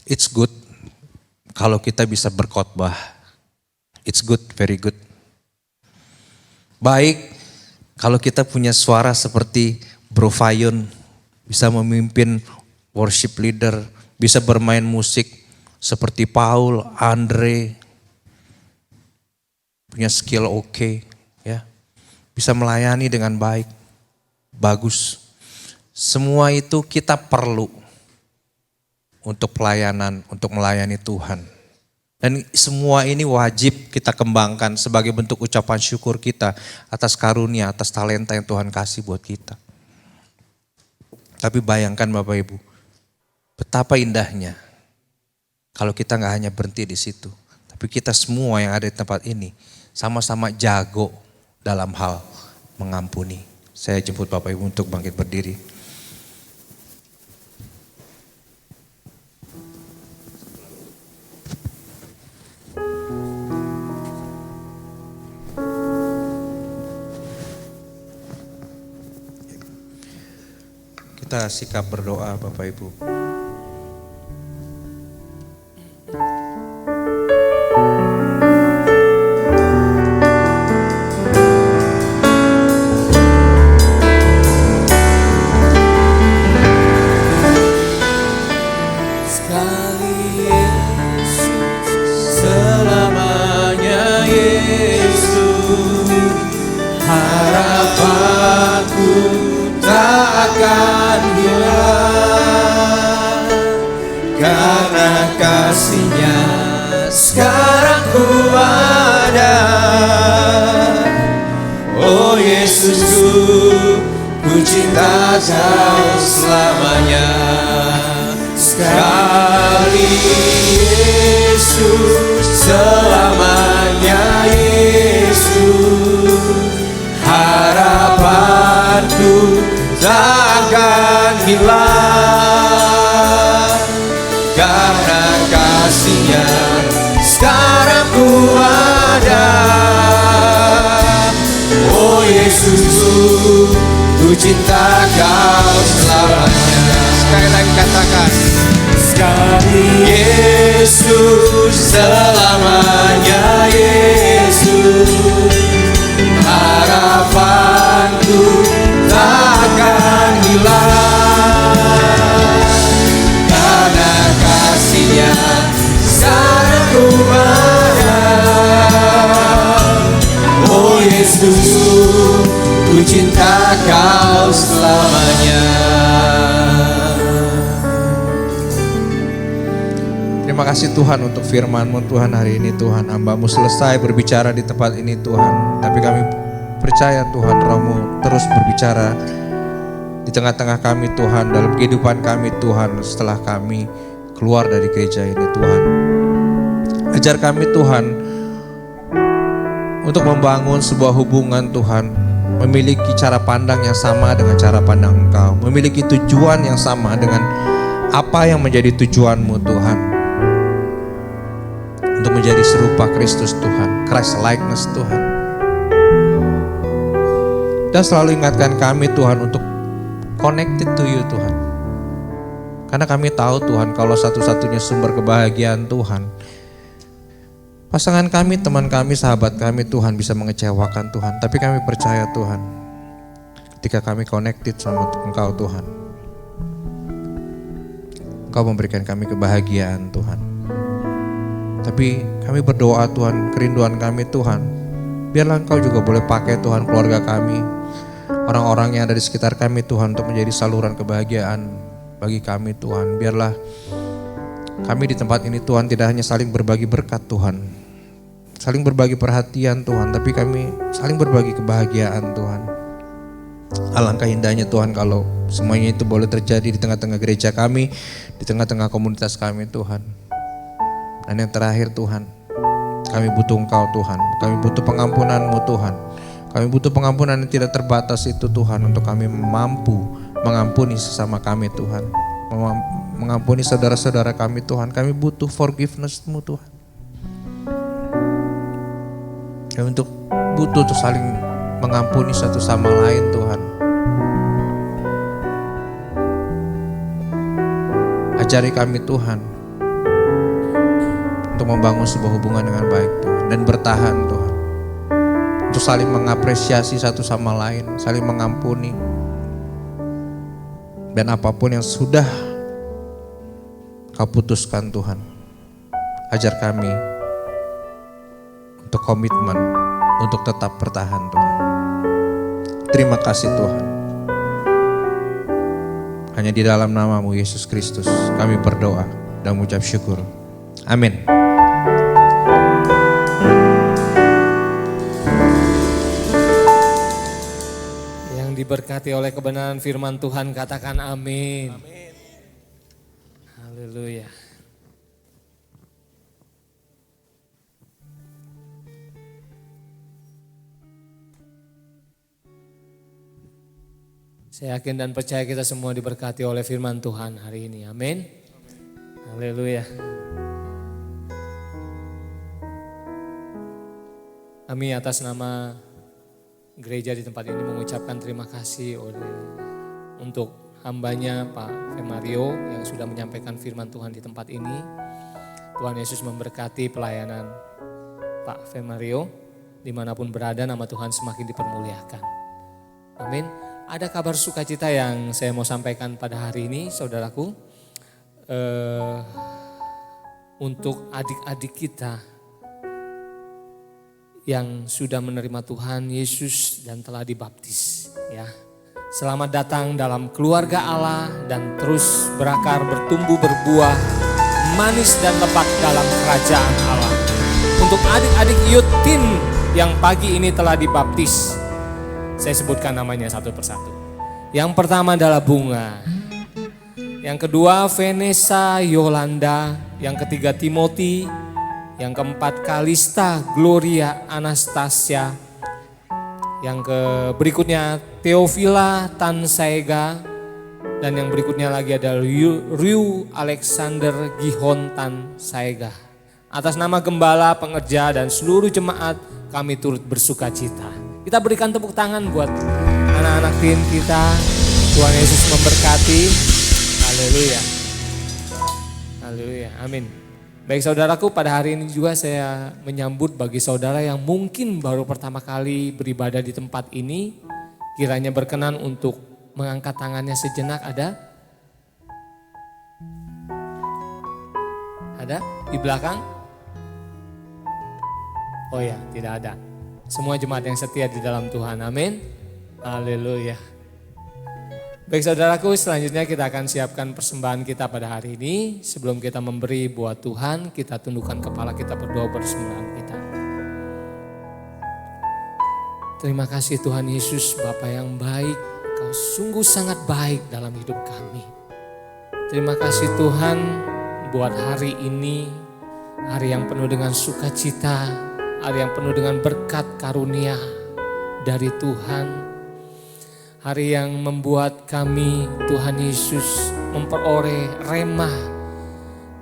it's good kalau kita bisa berkhotbah. It's good, very good. Baik kalau kita punya suara seperti Bro Fayun, bisa memimpin worship leader, bisa bermain musik seperti Paul, Andre, punya skill oke, ya, bisa melayani dengan baik, bagus. Semua itu kita perlu untuk pelayanan, untuk melayani Tuhan. Dan semua ini wajib kita kembangkan sebagai bentuk ucapan syukur kita atas karunia, atas talenta yang Tuhan kasih buat kita. Tapi bayangkan Bapak Ibu, betapa indahnya kalau kita nggak hanya berhenti di situ, tapi kita semua yang ada di tempat ini sama-sama jago dalam hal mengampuni. Saya jemput Bapak Ibu untuk bangkit berdiri. Kita sikap berdoa Bapak Ibu. Sekarang ku ada, oh Yesusku, ku cinta Kau selamanya. Sekali Yesus, selamanya Yesus, harapanku takkan hilang karena kasih-Nya. Sekarang ku ada, oh Yesusku, ku cinta Kau selamanya. Sekali lagi katakan, sekali Yesus, selamanya Yesus, Tuhan untuk firman-Mu Tuhan hari ini Tuhan. Hamba-Mu selesai berbicara di tempat ini Tuhan. Tapi kami percaya Tuhan Roh-Mu terus berbicara di tengah-tengah kami Tuhan. Dalam kehidupan kami Tuhan setelah kami keluar dari gereja ini Tuhan. Ajar kami Tuhan untuk membangun sebuah hubungan Tuhan. Memiliki cara pandang yang sama dengan cara pandang Engkau. Memiliki tujuan yang sama dengan apa yang menjadi tujuan-Mu Tuhan. Untuk menjadi serupa Kristus Tuhan, Christ likeness Tuhan. Dan selalu ingatkan kami Tuhan untuk connected to you Tuhan. Karena kami tahu Tuhan kalau satu-satunya sumber kebahagiaan Tuhan, pasangan kami, teman kami, sahabat kami Tuhan bisa mengecewakan Tuhan. Tapi kami percaya Tuhan, ketika kami connected sama Engkau Tuhan, Engkau memberikan kami kebahagiaan Tuhan. Tapi kami berdoa Tuhan, kerinduan kami Tuhan, biarlah Engkau juga boleh pakai Tuhan keluarga kami, orang-orang yang ada di sekitar kami Tuhan, untuk menjadi saluran kebahagiaan bagi kami Tuhan. Biarlah kami di tempat ini Tuhan tidak hanya saling berbagi berkat Tuhan, saling berbagi perhatian Tuhan, tapi kami saling berbagi kebahagiaan Tuhan. Alangkah indahnya Tuhan kalau semuanya itu boleh terjadi di tengah-tengah gereja kami, di tengah-tengah komunitas kami Tuhan. Dan yang terakhir Tuhan, kami butuh Engkau Tuhan, kami butuh pengampunan-Mu Tuhan. Kami butuh pengampunan yang tidak terbatas itu Tuhan, untuk kami mampu mengampuni sesama kami Tuhan, mengampuni saudara-saudara kami Tuhan. Kami butuh forgiveness-Mu Tuhan. Kami butuh untuk saling mengampuni satu sama lain Tuhan. Ajari kami Tuhan untuk membangun sebuah hubungan dengan baik Tuhan, dan bertahan Tuhan, untuk saling mengapresiasi satu sama lain, saling mengampuni. Dan apapun yang sudah Kau putuskan Tuhan, ajar kami untuk komitmen untuk tetap bertahan Tuhan. Terima kasih Tuhan. Hanya di dalam nama-Mu Yesus Kristus kami berdoa dan mengucap syukur. Amin. Yang diberkati oleh kebenaran firman Tuhan katakan amin. Amin. Haleluya. Saya yakin dan percaya kita semua diberkati oleh firman Tuhan hari ini. Amin. Haleluya. Kami atas nama gereja di tempat ini mengucapkan terima kasih untuk hambanya Pak Femario yang sudah menyampaikan firman Tuhan di tempat ini. Tuhan Yesus memberkati pelayanan Pak Femario, dimanapun berada nama Tuhan semakin dipermuliakan. Amin. Ada kabar sukacita yang saya mau sampaikan pada hari ini saudaraku. Untuk adik-adik kita yang sudah menerima Tuhan Yesus dan telah dibaptis, ya. Selamat datang dalam keluarga Allah dan terus berakar, bertumbuh, berbuah, manis dan lebat dalam kerajaan Allah. Untuk adik-adik youth team yang pagi ini telah dibaptis, saya sebutkan namanya satu persatu. Yang pertama adalah Bunga, yang kedua Vanessa Yolanda, yang ketiga Timothy, yang keempat Kalista Gloria Anastasia, yang berikutnya Theophila Tansaega, dan yang berikutnya lagi ada Ryu Alexander Gihon Tansaega. Atas nama gembala, pengerja, dan seluruh jemaat kami turut bersuka cita. Kita berikan tepuk tangan buat anak-anak tim kita. Tuhan Yesus memberkati. Haleluya. Haleluya. Amin. Baik saudaraku, pada hari ini juga saya menyambut bagi saudara yang mungkin baru pertama kali beribadah di tempat ini. Kiranya berkenan untuk mengangkat tangannya sejenak. Ada? Ada? Di belakang? Oh ya, tidak ada. Semua jemaat yang setia di dalam Tuhan. Amin. Haleluya. Baik saudaraku, selanjutnya kita akan siapkan persembahan kita pada hari ini. Sebelum kita memberi buat Tuhan, kita tundukkan kepala kita berdoa persembahan kita. Terima kasih Tuhan Yesus, Bapa yang baik, Engkau sungguh sangat baik dalam hidup kami. Terima kasih Tuhan buat hari ini, hari yang penuh dengan sukacita, hari yang penuh dengan berkat karunia dari Tuhan. Hari yang membuat kami, Tuhan Yesus, memperoleh remah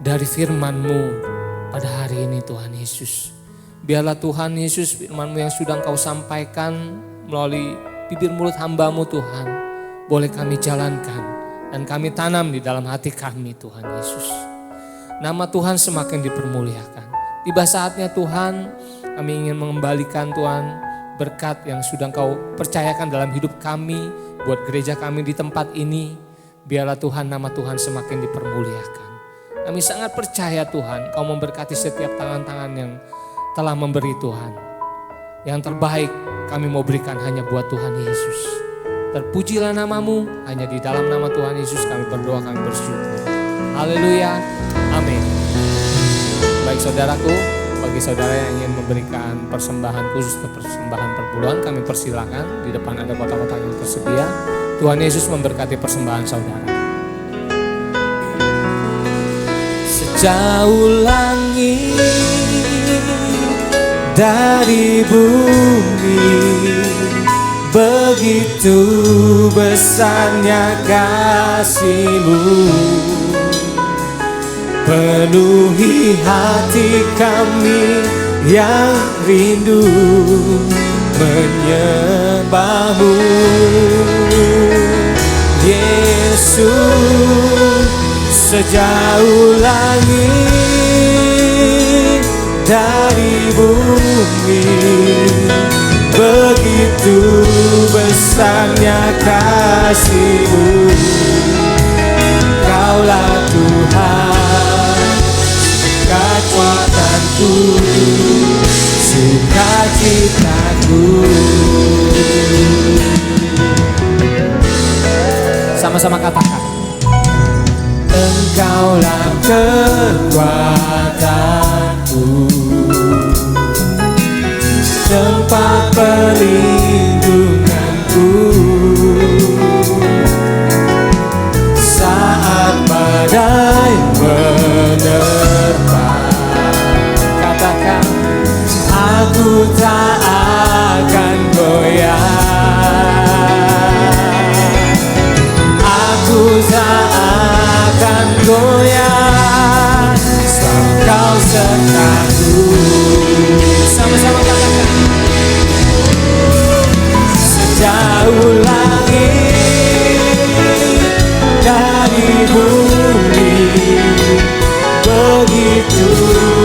dari firman-Mu pada hari ini Tuhan Yesus. Biarlah Tuhan Yesus firman-Mu yang sudah Engkau sampaikan melalui bibir mulut hamba-Mu Tuhan, boleh kami jalankan dan kami tanam di dalam hati kami Tuhan Yesus. Nama Tuhan semakin dipermuliakan. Tiba saatnya Tuhan, kami ingin mengembalikan Tuhan berkat yang sudah Engkau percayakan dalam hidup kami, buat gereja kami di tempat ini. Biarlah Tuhan, nama Tuhan semakin dipermuliakan. Kami sangat percaya Tuhan, Engkau memberkati setiap tangan-tangan yang telah memberi Tuhan. Yang terbaik kami mau berikan hanya buat Tuhan Yesus. Terpujilah namamu, hanya di dalam nama Tuhan Yesus kami berdoa, kami bersyukur. Haleluya, amin. Baik saudaraku, bagi saudara yang ingin memberikan persembahan khusus atau persembahan perpuluhan, kami persilakan. Di depan ada kotak-kotak yang tersedia. Tuhan Yesus memberkati persembahan saudara. Sejauh langit dari bumi, begitu besarnya kasih-Mu. Penuhi hati kami yang rindu menyembah-Mu. Yesus, sejauh langit dari bumi, begitu besarnya kasih-Mu. Kaulah Tuhan, kekuatanku, sukacitaku. Sama-sama katakan. Engkaulah kekuatanku, tempat perlindunganku. Saat badai menerpa, katakan, aku tak akan goyah. Aku tak akan goyah, sebab Kau sertaku. Sama-sama katakan. Sejauh langit dari bumi, begitu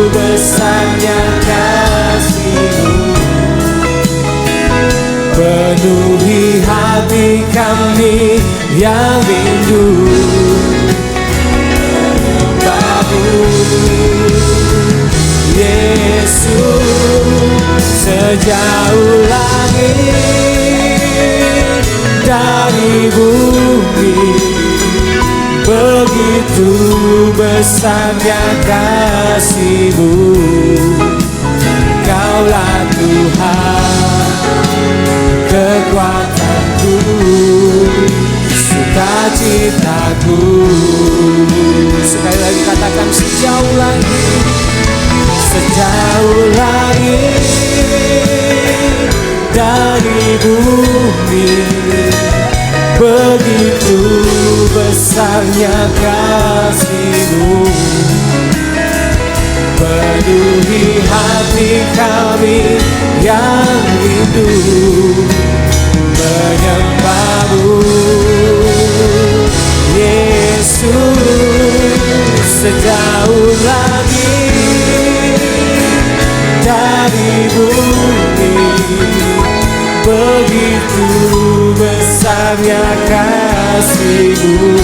besarnya kasih-Mu. Penuhi hati kami yang rindu menyembah-Mu. Yesus, sejauh langit dari bumi, begitu besarnya kasih-Mu. Kaulah Tuhan, kekuatanku, sukacitaku. Sekali lagi katakan, sejauh langit, sejauh langit dari bumi, begitu besarnya kasih-Mu. Penuhi hati kami yang rindu menyembah-Mu. Yesus, sejauh langit dari bumi, begitu besarnya kasih-Mu.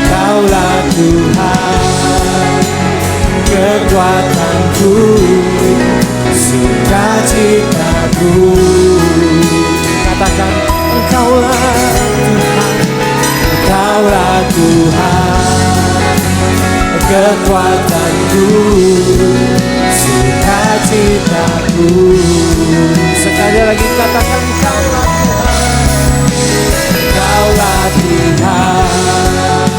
Kaulah Tuhan, kekuatanku, sukacitaku. Katakan, Engkaulah Tuhan, kekuatanku, sukacitaku. Sekali lagi katakan Kaulah Tuhan. Kaulah Tuhan,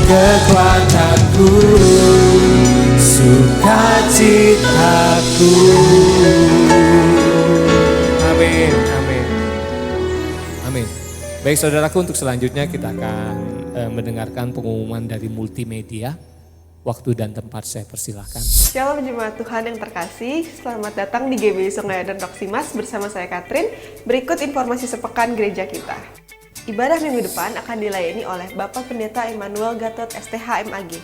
kekuatanku, sukacitaku. Amin, amin, amin. Baik saudaraku, untuk selanjutnya kita akan mendengarkan pengumuman dari multimedia. Waktu dan tempat saya persilakan. Shalom Jemaat Tuhan yang terkasih, selamat datang di GBI Sungai dan Roksimas bersama saya Katrin. Berikut informasi sepekan gereja kita. Ibadah minggu depan akan dilayani oleh Bapak Pendeta Emmanuel Gatot STH MAG.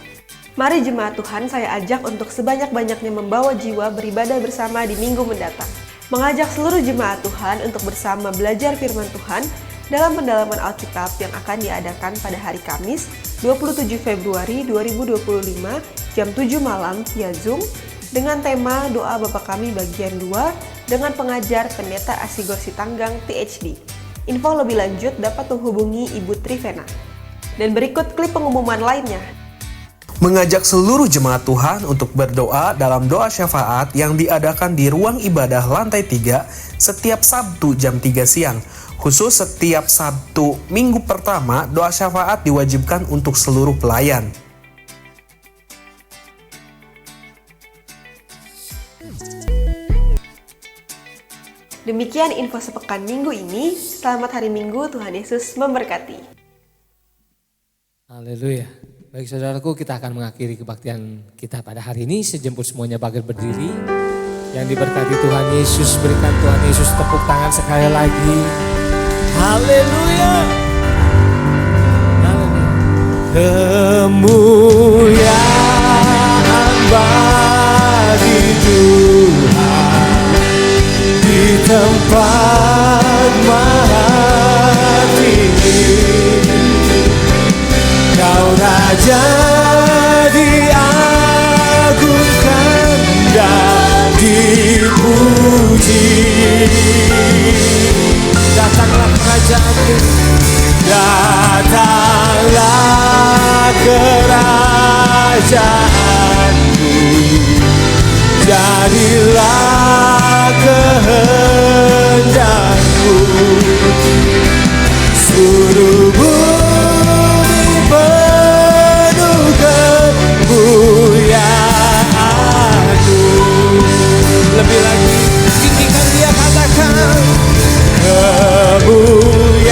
Mari Jemaat Tuhan saya ajak untuk sebanyak-banyaknya membawa jiwa beribadah bersama di minggu mendatang. Mengajak seluruh Jemaat Tuhan untuk bersama belajar firman Tuhan dalam pendalaman Alkitab yang akan diadakan pada hari Kamis 27 Februari 2025 jam 7 malam via Zoom dengan tema Doa Bapa Kami bagian 2 dengan pengajar Pendeta Asigor Sitanggang PhD. Info lebih lanjut dapat menghubungi Ibu Trivena. Dan berikut klip pengumuman lainnya. Mengajak seluruh jemaat Tuhan untuk berdoa dalam doa syafaat yang diadakan di ruang ibadah lantai 3 setiap Sabtu jam 3 siang. Khusus setiap Sabtu minggu pertama, doa syafaat diwajibkan untuk seluruh pelayan. Demikian info sepekan minggu ini. Selamat hari Minggu, Tuhan Yesus memberkati. Haleluya. Baik saudaraku, kita akan mengakhiri kebaktian kita pada hari ini. Sejemput semuanya bangkit berdiri. Yang diberkati Tuhan Yesus, berikan Tuhan Yesus tepuk tangan sekali lagi. Haleluya. Haleluya. Kemuliaan bagi Tuhan di tempat maha tinggi. Kau Raja diagungkan dan dipuji. Datanglah kerajaanmu. Datanglah kerajaanmu, jadilah kehendakmu. Seluruh bumi penuh kemuliaan-Mu. Lebih lagi, tinggikan dia, katakan. Kemuliaan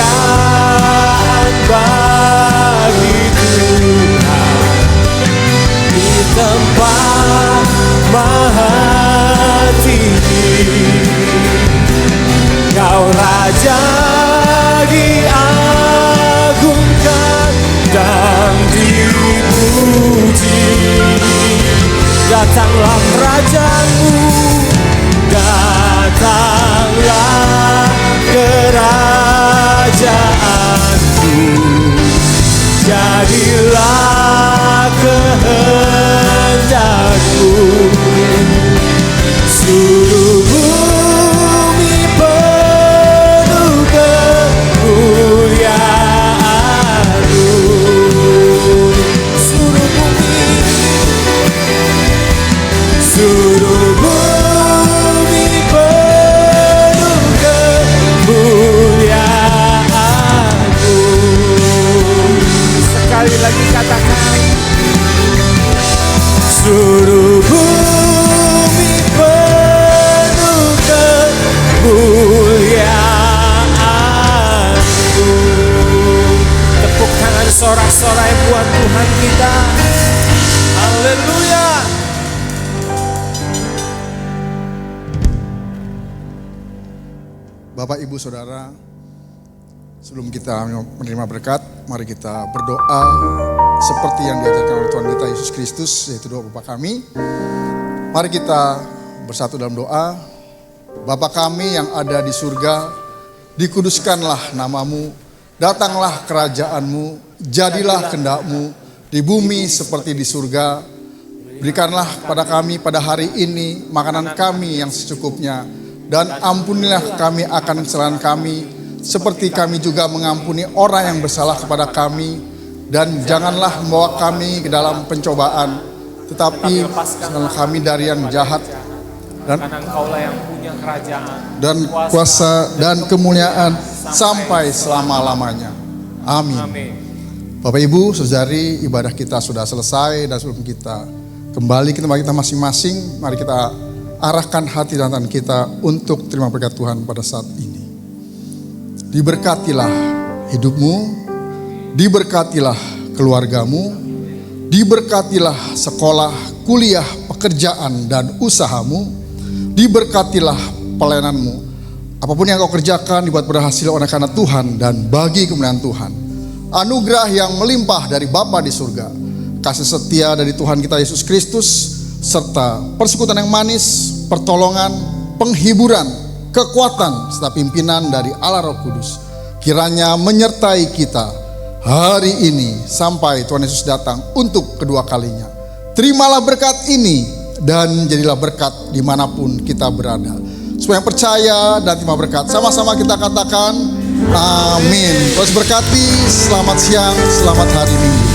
bagi Tuhan di tempat maha tinggi. Kau Raja diagungkan dan dipuji. Datanglah kerajaanmu, datanglah kerajaanmu, jadilah kehendakmu. Seluruh bumi penuh kemuliaan-Mu. Seluruh bumi penuh kemuliaan-Mu. Sekali lagi katakan. Seluruh bumi penuh kemuliaan-Mu. Tepuk tangan sorak-sorai buat Tuhan kita. Haleluya. Bapak, Ibu, Saudara, sebelum kita menerima berkat, mari kita berdoa seperti yang diajarkan oleh Tuhan kita Yesus Kristus, yaitu doa Bapa kami. Mari kita bersatu dalam doa. Bapa kami yang ada di surga, dikuduskanlah namamu, datanglah kerajaan-Mu, jadilah kehendak-Mu di bumi seperti di surga. Berikanlah kepada kami pada hari ini makanan kami yang secukupnya, dan ampunilah kami akan kesalahan kami, seperti kami juga mengampuni orang yang bersalah kepada kami. Dan janganlah membawa kami ke dalam pencobaan, tetapi lepaskanlah kami dari yang jahat. Dan Karena Engkaulah yang punya kerajaan dan kuasa dan kemuliaan sampai selama-lamanya. Amin. Amin. Bapak Ibu, saudari, ibadah kita sudah selesai, dan sebelum kita kembali ke tempat kita masing-masing, mari kita arahkan hati dan tangan kita untuk terima berkat Tuhan pada saat ini. Diberkatilah hidupmu, diberkatilah keluargamu, diberkatilah sekolah, kuliah, pekerjaan, dan usahamu, diberkatilah pelayananmu. Apapun yang kau kerjakan dibuat berhasil oleh karena Tuhan dan bagi kemuliaan Tuhan. Anugerah yang melimpah dari Bapa di surga, kasih setia dari Tuhan kita Yesus Kristus, serta persekutuan yang manis, pertolongan, penghiburan, kekuatan, serta pimpinan dari Allah Roh Kudus kiranya menyertai kita hari ini sampai Tuhan Yesus datang untuk kedua kalinya. Terimalah berkat ini dan jadilah berkat dimanapun kita berada. Supaya yang percaya dan terima berkat, sama-sama kita katakan amin. Terus berkati, selamat siang, selamat hari Minggu.